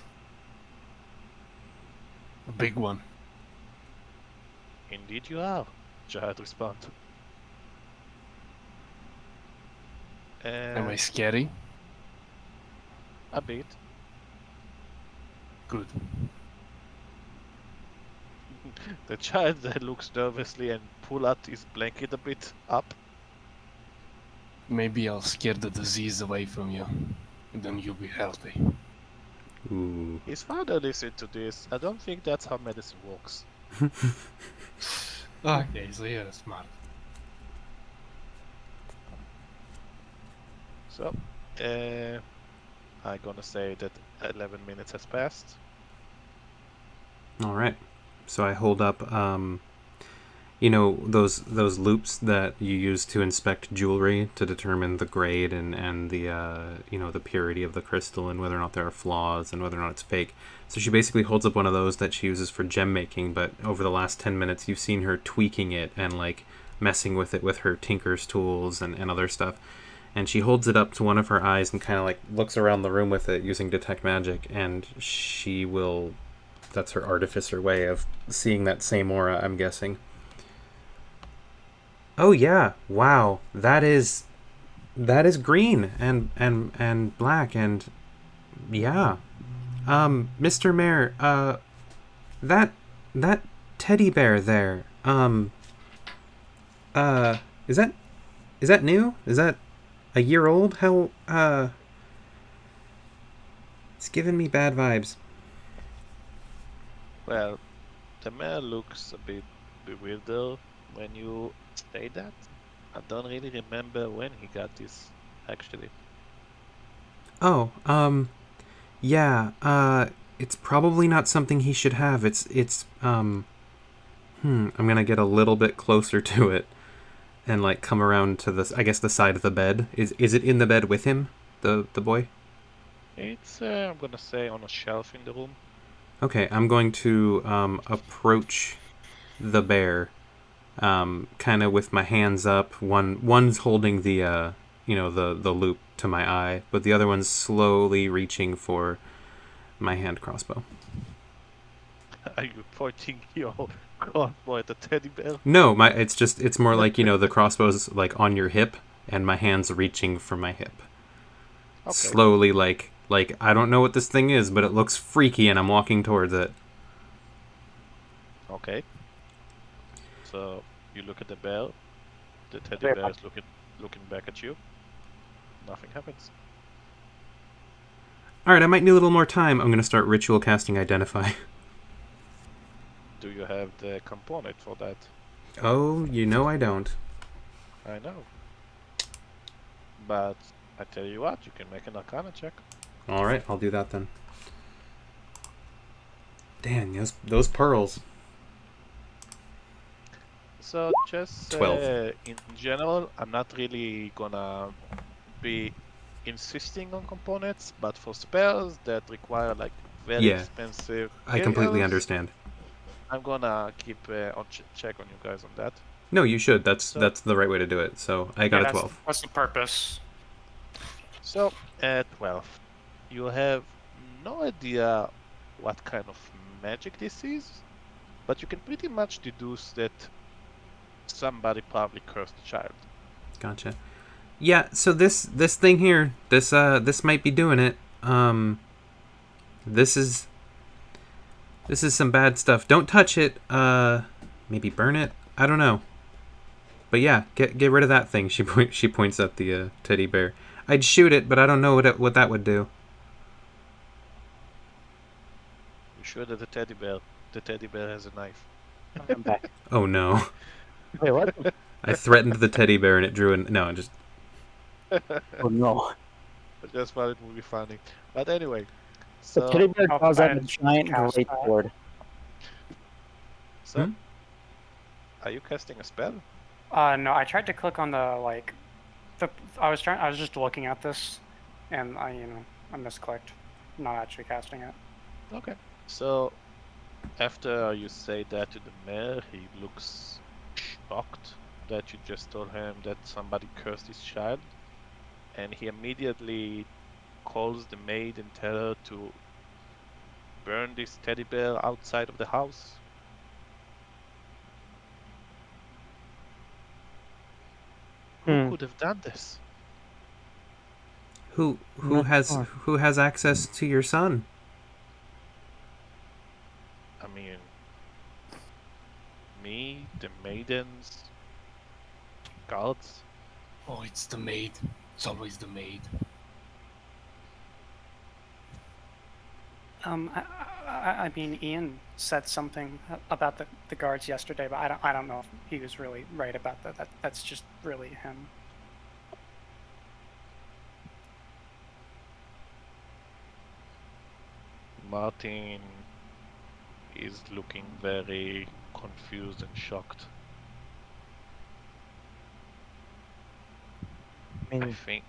A big one. Indeed you are, child responds. Am I scary? A bit. Good. The child then looks nervously and pull out his blanket a bit up. Maybe I'll scare the disease away from you, and then you'll be healthy. Ooh. His father listened to this. I don't think that's how medicine works. Okay, so you're smart. So, I'm gonna say that 11 minutes has passed. All right. So I hold up, those loops that you use to inspect jewelry to determine the grade and the the purity of the crystal and whether or not there are flaws and whether or not it's fake. So she basically holds up one of those that she uses for gem making, but over the last 10 minutes you've seen her tweaking it and like messing with it with her tinker's tools and other stuff. And she holds it up to one of her eyes and kind of like looks around the room with it using Detect Magic, and she will... That's her artificer way of seeing that same aura, I'm guessing. Oh yeah, wow, that is green and black and yeah. Mr. Mayor, that teddy bear there, is that new? Is that a year old? How, it's giving me bad vibes. Well, the man looks a bit bewildered when you say that. I don't really remember when he got this, actually. Oh, yeah, it's probably not something he should have. I'm gonna get a little bit closer to it and like come around to the, I guess, the side of the bed. Is it in the bed with him, the boy? It's, I'm gonna say, on a shelf in the room. Okay, I'm going to approach the bear, kind of with my hands up. One's holding the the loop to my eye, but the other one's slowly reaching for my hand crossbow. Are you pointing your crossbow at the teddy bear? No, it's more like, the crossbow's like on your hip, and my hand's reaching for my hip. Okay. Slowly, like Like, I don't know what this thing is, but it looks freaky, and I'm walking towards it. Okay. So you look at the bear. The teddy Bear. bear is looking back at you. Nothing happens. Alright, I might need a little more time. I'm gonna start ritual casting Identify. Do you have the component for that? Oh, you know I don't. I know. But I tell you what, you can make an Arcana check. Alright, I'll do that then. Damn, those pearls. So just 12. in general, I'm not really gonna be insisting on components, but for spells that require like very Yeah. expensive I completely materials, understand. I'm gonna keep on check on you guys on that. No, you should. That's So- that's the right way to do it. So I got a 12. What's the purpose? So at 12, you have no idea what kind of magic this is, but you can pretty much deduce that somebody probably cursed the child. Gotcha. Yeah, so this thing here, this might be doing it. This is some bad stuff. Don't touch it. Maybe burn it. I don't know. But yeah, get rid of that thing. She points at the teddy bear. I'd shoot it, but I don't know what that would do. You sure that the teddy bear has a knife? I'm back. Oh no. Wait, what? I threatened the teddy bear and it drew an no, just Oh no. I just thought it would be funny. But anyway, The so teddy bear Oh, draws out I a giant cast great that. sword. so Hmm? are you casting a spell? No, I tried to click on the I was just looking at this, and I misclicked, not actually casting it. Okay. So after you say that to the mayor, he looks shocked that you just told him that somebody cursed his child, and he immediately calls the maid and tell her to burn this teddy bear outside of the house. Who could have done this? who Not has sure. who has access to your son? I mean, me, the maidens, guards. Oh, it's the maid. It's always the maid. I mean, Ian said something about the guards yesterday, but I don't know if he was really right about that. That's just really him. Martin is looking very confused and shocked. I I mean, think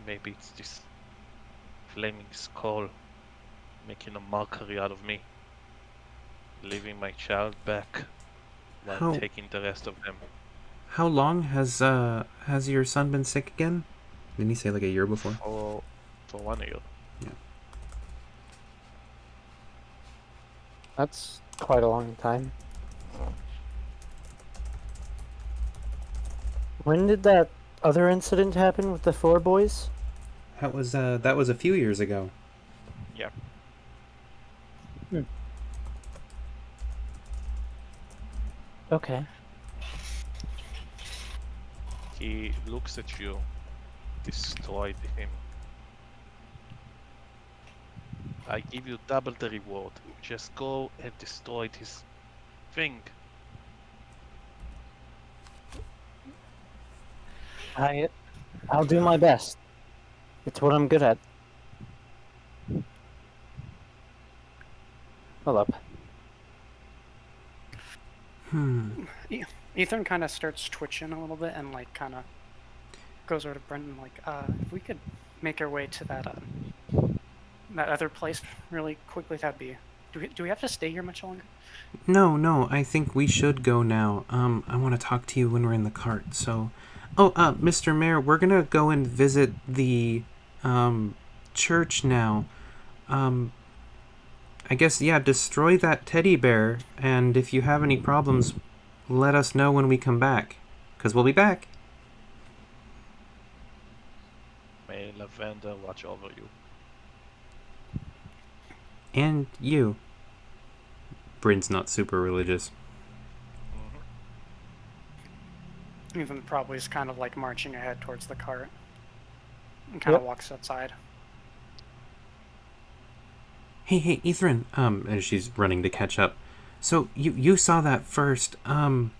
maybe it's this flaming skull making a mockery out of me, leaving my child back while How- taking the rest of them. How long has your son been sick again? Didn't he say like a year before? For 1 year. that's quite a long time. When did that other incident happen with the 4 boys? That was a few years ago. Yeah. Okay. He looks at you, destroyed him. I give you double the reward. Just go and destroy this thing. I'll do my best. It's what I'm good at. Hold up. Ethan kind of starts twitching a little bit and like kind of goes over to Brendan like, if we could make our way to that that other place really quickly, that'd be. Do we have to stay here much longer? No, I think we should go now. I want to talk to you when we're in the cart. So, Mr. Mayor, we're gonna go and visit the church now. I guess, yeah, destroy that teddy bear, and if you have any problems, let us know when we come back, because we'll be back. May Lavender watch over you. And you. Bryn's not super religious. Ethan probably is kind of like marching ahead towards the cart. And kind of Yep. walks outside. Hey, Ethran, as she's running to catch up. So, you saw that first, what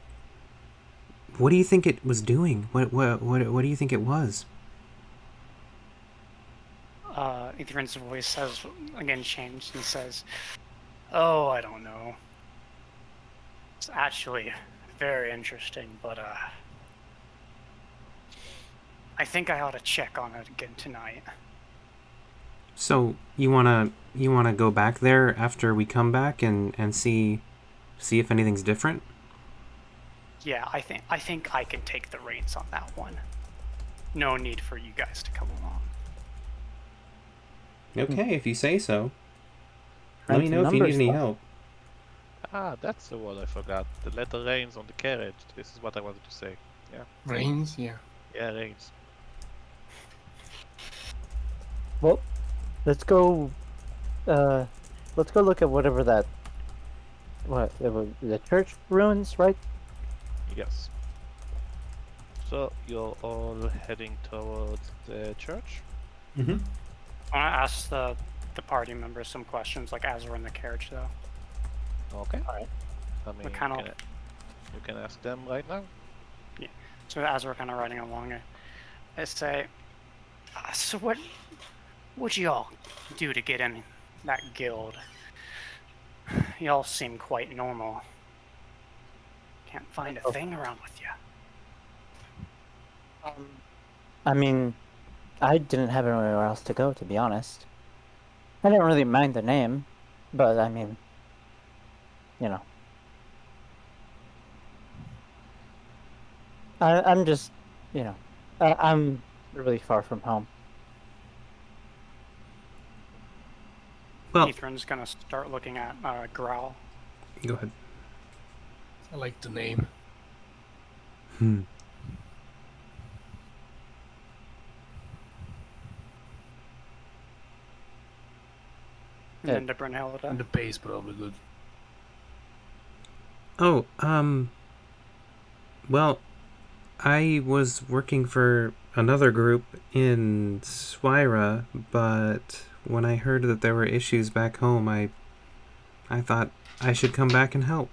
do you think it was doing? What do you think it was? Ethran's voice has again changed and says, "Oh, I don't know. It's actually very interesting, but I think I ought to check on it again tonight." So, you wanna go back there after we come back and see if anything's different? Yeah, I think I can take the reins on that one. No need for you guys to come along. Okay, if you say so. Let Trying me to know if you need numbers any that. help. Ah, that's the word I forgot. The letter reins on the carriage. This is what I wanted to say. Brains, yeah. Yeah, reins. Well, let's go. Let's go look at whatever that. What it was, the church ruins, right? Yes. So you're all heading towards the church? Mm-hmm. I want to ask the party members some questions, like as we're in the carriage, though. Okay. Alright. I mean, kinda- you can ask them right now. So as we're kind of riding along, I say, "So what'd y'all do to get in that guild? Y'all seem quite normal. Can't find a thing around with you." I mean, I didn't have anywhere else to go, to be honest. I didn't really mind the name, but I mean, you know. I'm just, you know, I'm really far from home. Well, Ethran's gonna start looking at Growl. go ahead. I like the name. And then to Brynhilda. And the pay is probably good. Oh, well, I was working for another group in Swira, but when I heard that there were issues back home, I thought I should come back and help.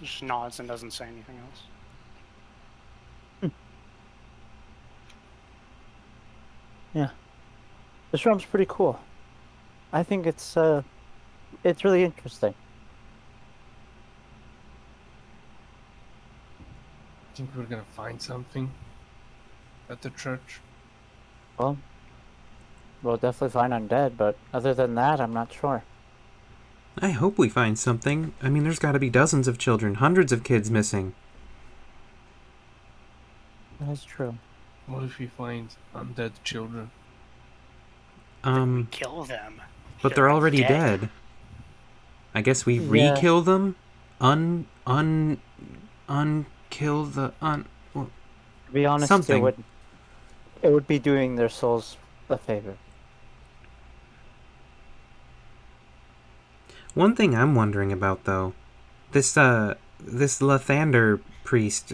Just nods and doesn't say anything else. Yeah, this room's pretty cool. I think it's really interesting. Think we're gonna find something at the church? Well, we'll definitely find undead, but other than that, I'm not sure. I hope we find something. I mean, there's got to be dozens of children, hundreds of kids missing. That's true. What if we find undead children? Kill them. But they're already dead. I guess we Yeah. re-kill them? Unkill the To be honest, something. it would be doing their souls a favor. One thing I'm wondering about, though, this Lathander priest,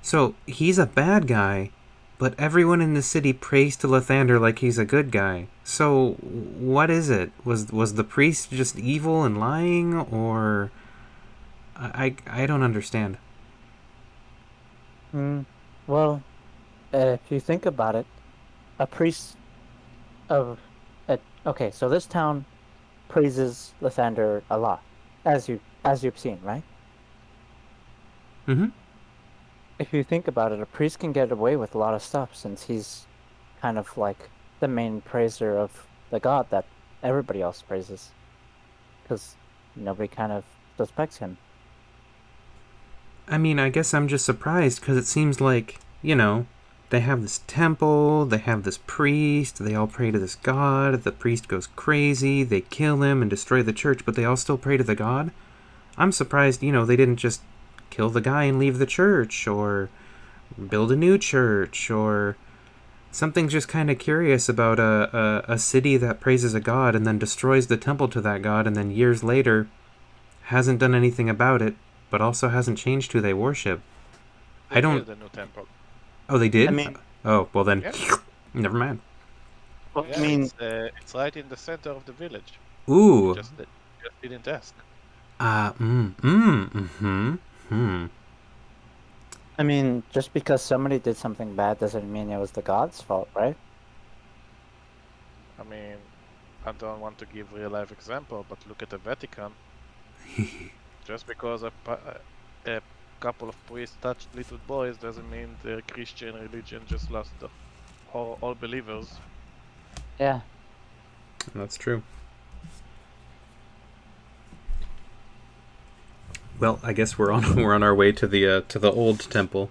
so he's a bad guy, but everyone in the city prays to Lathander like he's a good guy. So what is it? Was the priest just evil and lying, or I don't understand. Well, if you think about it, a priest of okay, so this town praises Lathander a lot, as you've seen, right? Mm-hmm. If you think about it, a priest can get away with a lot of stuff since he's kind of like the main praiser of the god that everybody else praises, because nobody kind of suspects him. I mean, I guess I'm just surprised because it seems like, they have this temple, they have this priest, they all pray to this god, the priest goes crazy, they kill him and destroy the church, but they all still pray to the god? I'm surprised, they didn't just kill the guy and leave the church, or build a new church, or Something's just kind of curious about a city that praises a god and then destroys the temple to that god, and then years later hasn't done anything about it, but also hasn't changed who they worship. They I don't. built a new temple. Oh, they did. I mean, Oh, well then, Yeah. never mind. well, Yeah, I mean, it's right in the center of the village. Ooh. You just didn't ask. I mean, just because somebody did something bad doesn't mean it was the god's fault, right? I mean, I don't want to give real life example, but look at the Vatican. Just because a couple of priests touched little boys doesn't mean the Christian religion just lost all believers. Yeah. That's true. Well, I guess we're on our way to the old temple.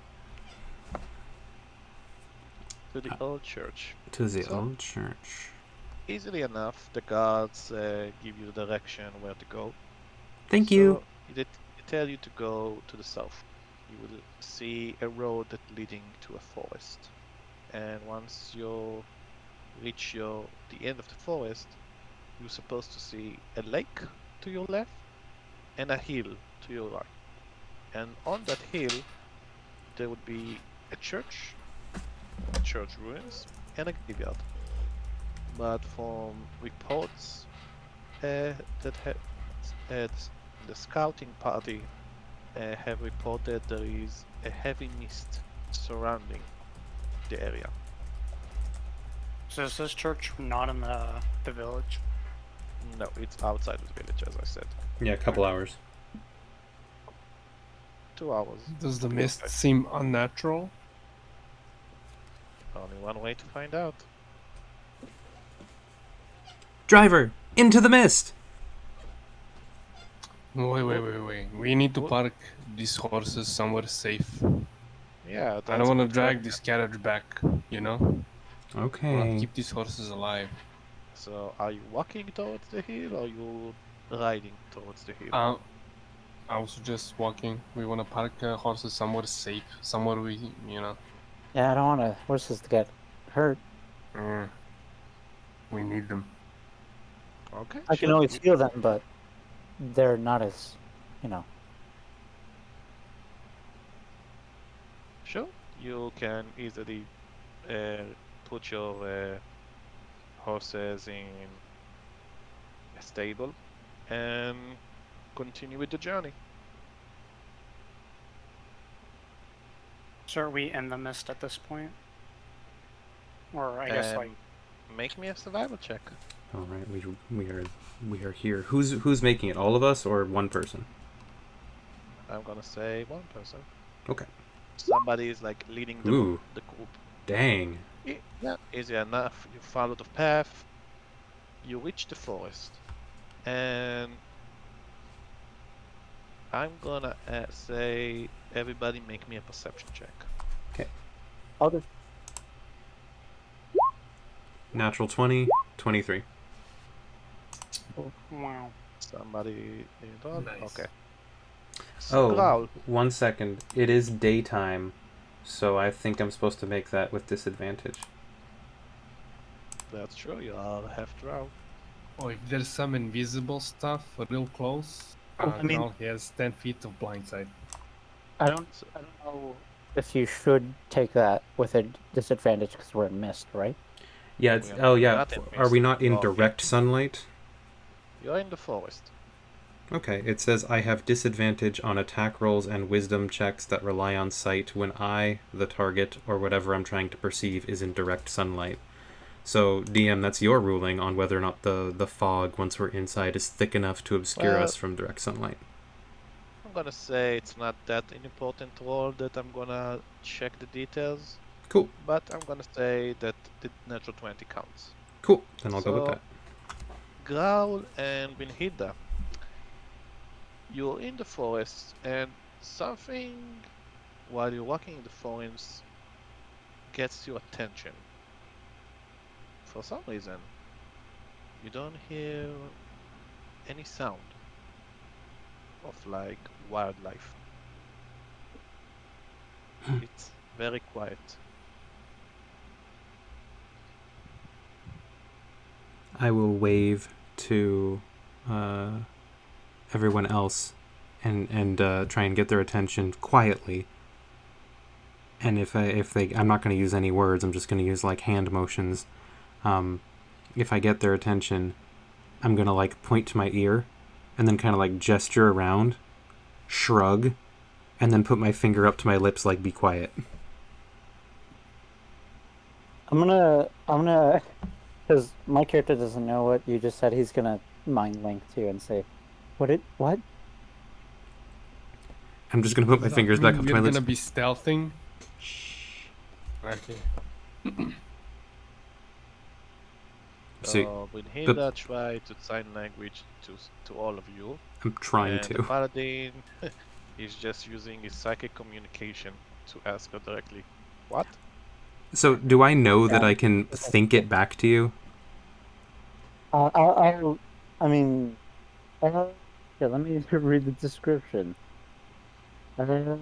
To the old church. To the So- old church. Easily enough, the guards give you the direction where to go. Thank you. So they tell you to go to the south. You will see a road that leading to a forest. And once you reach the end of the forest, you're supposed to see a lake to your left and a hill to your right. And on that hill, there would be a church ruins, and a graveyard. But from reports that the scouting party have reported there is a heavy mist surrounding the area. So is this church not in the village? No, it's outside of the village, as I said. Yeah, a couple hours. 2 hours. Does the to be mist precise. seem unnatural? Only one way to find out. Driver, into the mist. Wait. We need to What? park these horses somewhere safe. Yeah, I that's don't want to a good drag idea. this carriage back, you know? I want to Okay. keep these horses alive. So, are you walking towards the hill or you riding towards the hill? I was just walking. We want to park horses somewhere safe, somewhere you know. Yeah, I don't want horses to get hurt. Mm, we need them. Okay, I can sure. always heal them, but they're not as, you know. Sure, you can easily put your horses in a stable and continue with the journey. So are we in the mist at this point? Or I guess like Make me a survival check. All right, we are here. Who's making it? All of us or one person? I'm gonna say one person. Okay. Somebody is like leading Ooh. the group. Dang. Yeah, easy enough. You follow the path. You reach the forest, and I'm gonna say everybody make me a perception check. I'll just Natural 20, 23. wow. Somebody involved? Nice. Okay. Oh, Growl. 1 second. It is daytime, so I think I'm supposed to make that with disadvantage. That's true, you are half drow. Oh, if there's some invisible stuff real close, I mean- Growl has 10 feet of blindside. I don't know if you should take that with a disadvantage because we're in mist, right? Yeah, it's, We oh are yeah. not in Are we mist. not in Oh, yeah. direct sunlight? You're in the forest. Okay, it says I have disadvantage on attack rolls and wisdom checks that rely on sight when I, the target, or whatever I'm trying to perceive is in direct sunlight. So, DM, that's your ruling on whether or not the fog, once we're inside, is thick enough to obscure Well- us from direct sunlight. I'm gonna say it's not that an important role that I'm gonna check the details, Cool, but I'm gonna say that the natural 20 counts. cool. Then I'll go with So- that. Growl and Brynhilda, you're in the forest, and something while you're walking in the forest gets your attention. For some reason, you don't hear any sound of like wildlife. It's very quiet. I will wave to everyone else and try and get their attention quietly. And if I'm not going to use any words. I'm just going to use like hand motions. If I get their attention, I'm going to like point to my ear and then kind of like gesture around, shrug, and then put my finger up to my lips like be quiet. I'm gonna, because my character doesn't know what you just said. He's gonna mind link to you and say, what? I'm just going to put my fingers back up to my We're lips. gonna be stealthing. Okay. So Brynhilda try to sign language to all of you. I'm trying and to. The paladin is just using his psychic communication to ask her directly. What? So do I know that Yeah. I can think it back to you? I mean, yeah, let me read the description. Wait,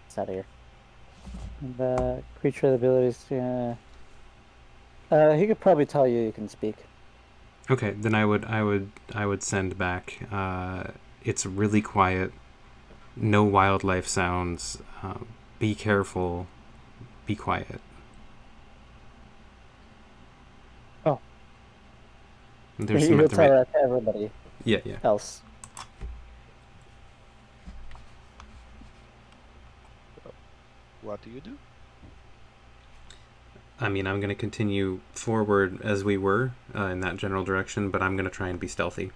it's out of here. The creature with abilities, he could probably tell you can speak. Okay, then I would send back. It's really quiet. No wildlife sounds. Be careful. Be quiet. Oh. There's some He'll at the tell right. that to everybody Yeah. else. What do you do? I mean, I'm going to continue forward as we were in that general direction, but I'm going to try and be stealthy.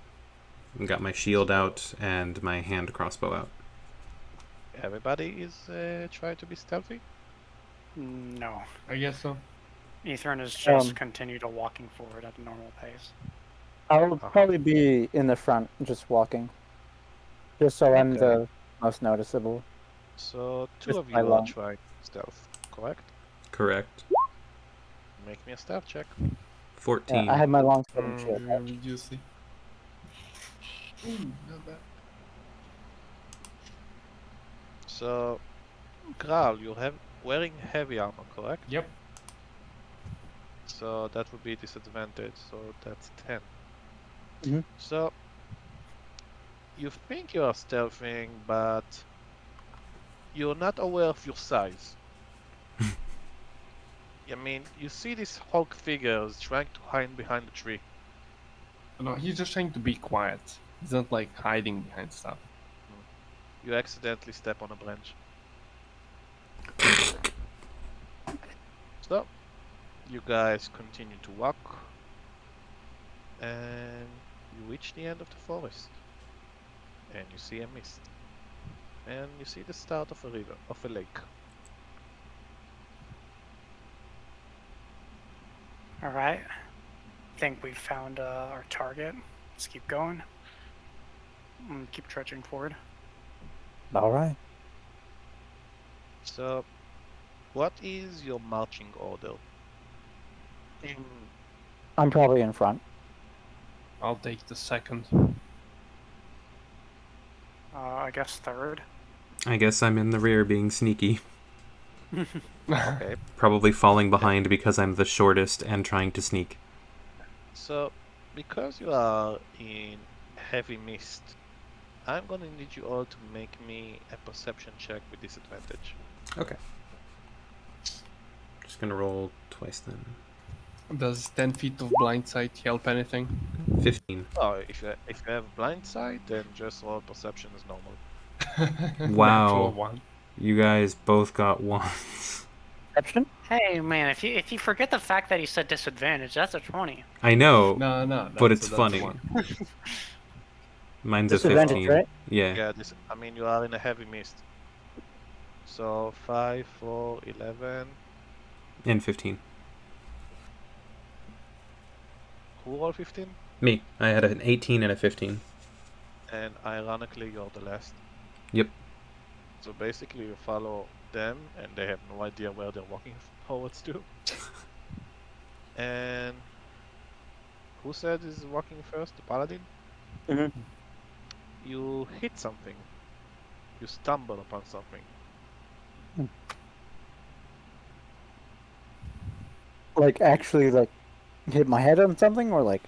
I've got my shield out and my hand crossbow out. Everybody is trying to be stealthy? No. I guess so. Ethran is just continue to walking forward at a normal pace. I'll probably be in the front, just walking. Just so I'm Okay. the most noticeable. So two Just of you by are long. trying stealth, correct? Correct. Make me a stealth check. 14. I have my long sword and shield. You see. Ooh, not bad. So, Growl, you're wearing heavy armor, correct? Yep. So that would be disadvantage, so that's 10. Mhm. So, you think you are stealthing, but you're not aware of your size. I mean, you see these Hulk figures trying to hide behind the tree. No, he's just trying to be quiet. He's not like hiding behind stuff. You accidentally step on a branch. So, you guys continue to walk, and you reach the end of the forest, and you see a mist, and you see the start of a river, of a lake. All right. Think we've found our target. Let's keep going. Keep trudging forward. All right. So, what is your marching order? I'm probably in front. I'll take the second. I guess third. I guess I'm in the rear being sneaky. Okay. Probably falling behind because I'm the shortest and trying to sneak. So, because you are in heavy mist, I'm gonna need you all to make me a perception check with disadvantage. Okay. Just gonna roll twice then. Does 10 feet of blind sight help anything? 15. Oh, if you have blind sight, then just roll perception is normal. Wow. Natural one. You guys both got ones. Perception? Hey man, if you forget the fact that he said disadvantage, that's a 20. I know, No, but it's that's funny. one. Mine's a Disadvantage, 15. right? Yeah. Yeah, I mean you are in a heavy mist. So 5, 4, 11. And 15. Who rolled 15? Me. I had an 18 and a 15. And ironically, you're the last. Yep. So basically, you follow them, and they have no idea where they're walking forwards to. And who said is walking first? The paladin? Mhm. You hit something. You stumble upon something. Like actually, like Hit my head on something, or like?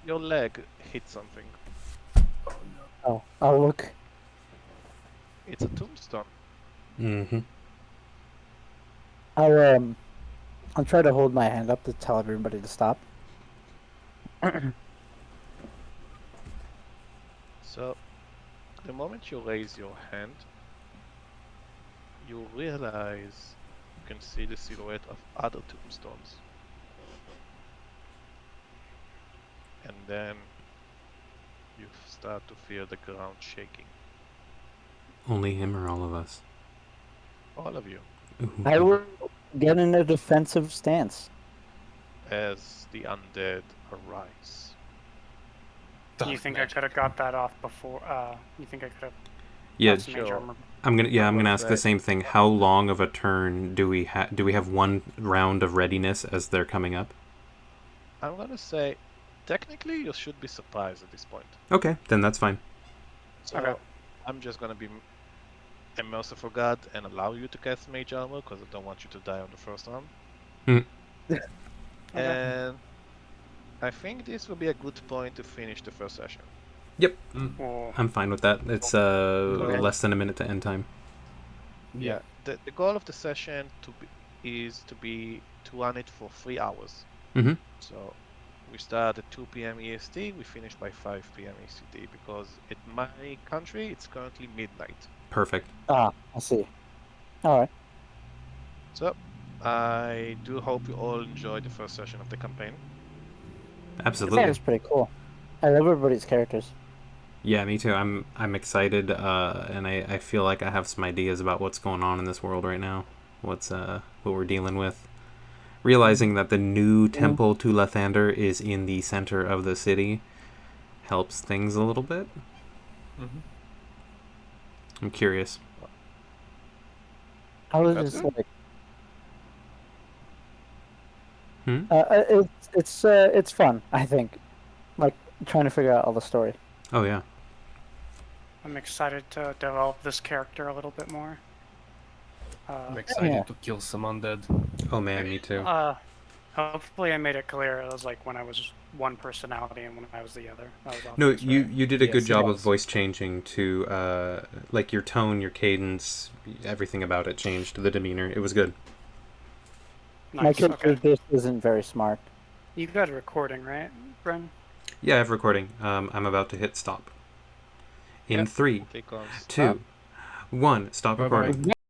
Your leg hit something. Oh, I'll look. It's a tombstone. Mm-hmm. I'll try to hold my hand up to tell everybody to stop. So, the moment you raise your hand, you realize you can see the silhouette of other tombstones. And then you start to feel the ground shaking. Only him or all of us? All of you, Ooh. I will get in a defensive stance. as the undead arise. You think I could have got that off before? You think I could have Yeah, got some mage sure. armor? I'm gonna Well, ask the same thing. How long of a turn do we have? Do we have one round of readiness as they're coming up? I'm gonna say, technically, you should be surprised at this point. Okay, then that's fine. So, Okay. I'm just gonna be a merciful god and allow you to cast mage armor because I don't want you to die on the first round. Okay. And I think this will be a good point to finish the first session. Yep, Well, I'm fine with that. It's less than a minute to end time. Yeah. The goal of the session is to run it for 3 hours. Mm-hmm. So we start at 2 p.m. EST, we finish by 5 p.m. ECT because in my country it's currently midnight. Perfect. Ah, I see. All right. So I do hope you all enjoyed the first session of the campaign. Absolutely. That's pretty cool. I love everybody's characters. Yeah, me too. I'm excited, and I feel like I have some ideas about what's going on in this world right now. What we're dealing with. Realizing that the new temple to Lathander is in the center of the city helps things a little bit. Mm-hmm. I'm curious. I was That's just good. like, Hmm? it's fun. I think, like trying to figure out all the story. Oh yeah. I'm excited to develop this character a little bit more. I'm excited Yeah. to kill some undead. Oh man, me too. Hopefully I made it clear it was like when I was one personality and when I was the other. That was No, obvious, right? you did a good Yes, job it of was. voice changing to like your tone, your cadence, everything about it changed. The demeanor, it was good. My Nice. character Okay. just isn't very smart. You got a recording, right, Bren? Yeah, I have recording. I'm about to hit stop. In Yeah. 3, Click on stop. 2, 1. Stop Bye-bye. recording.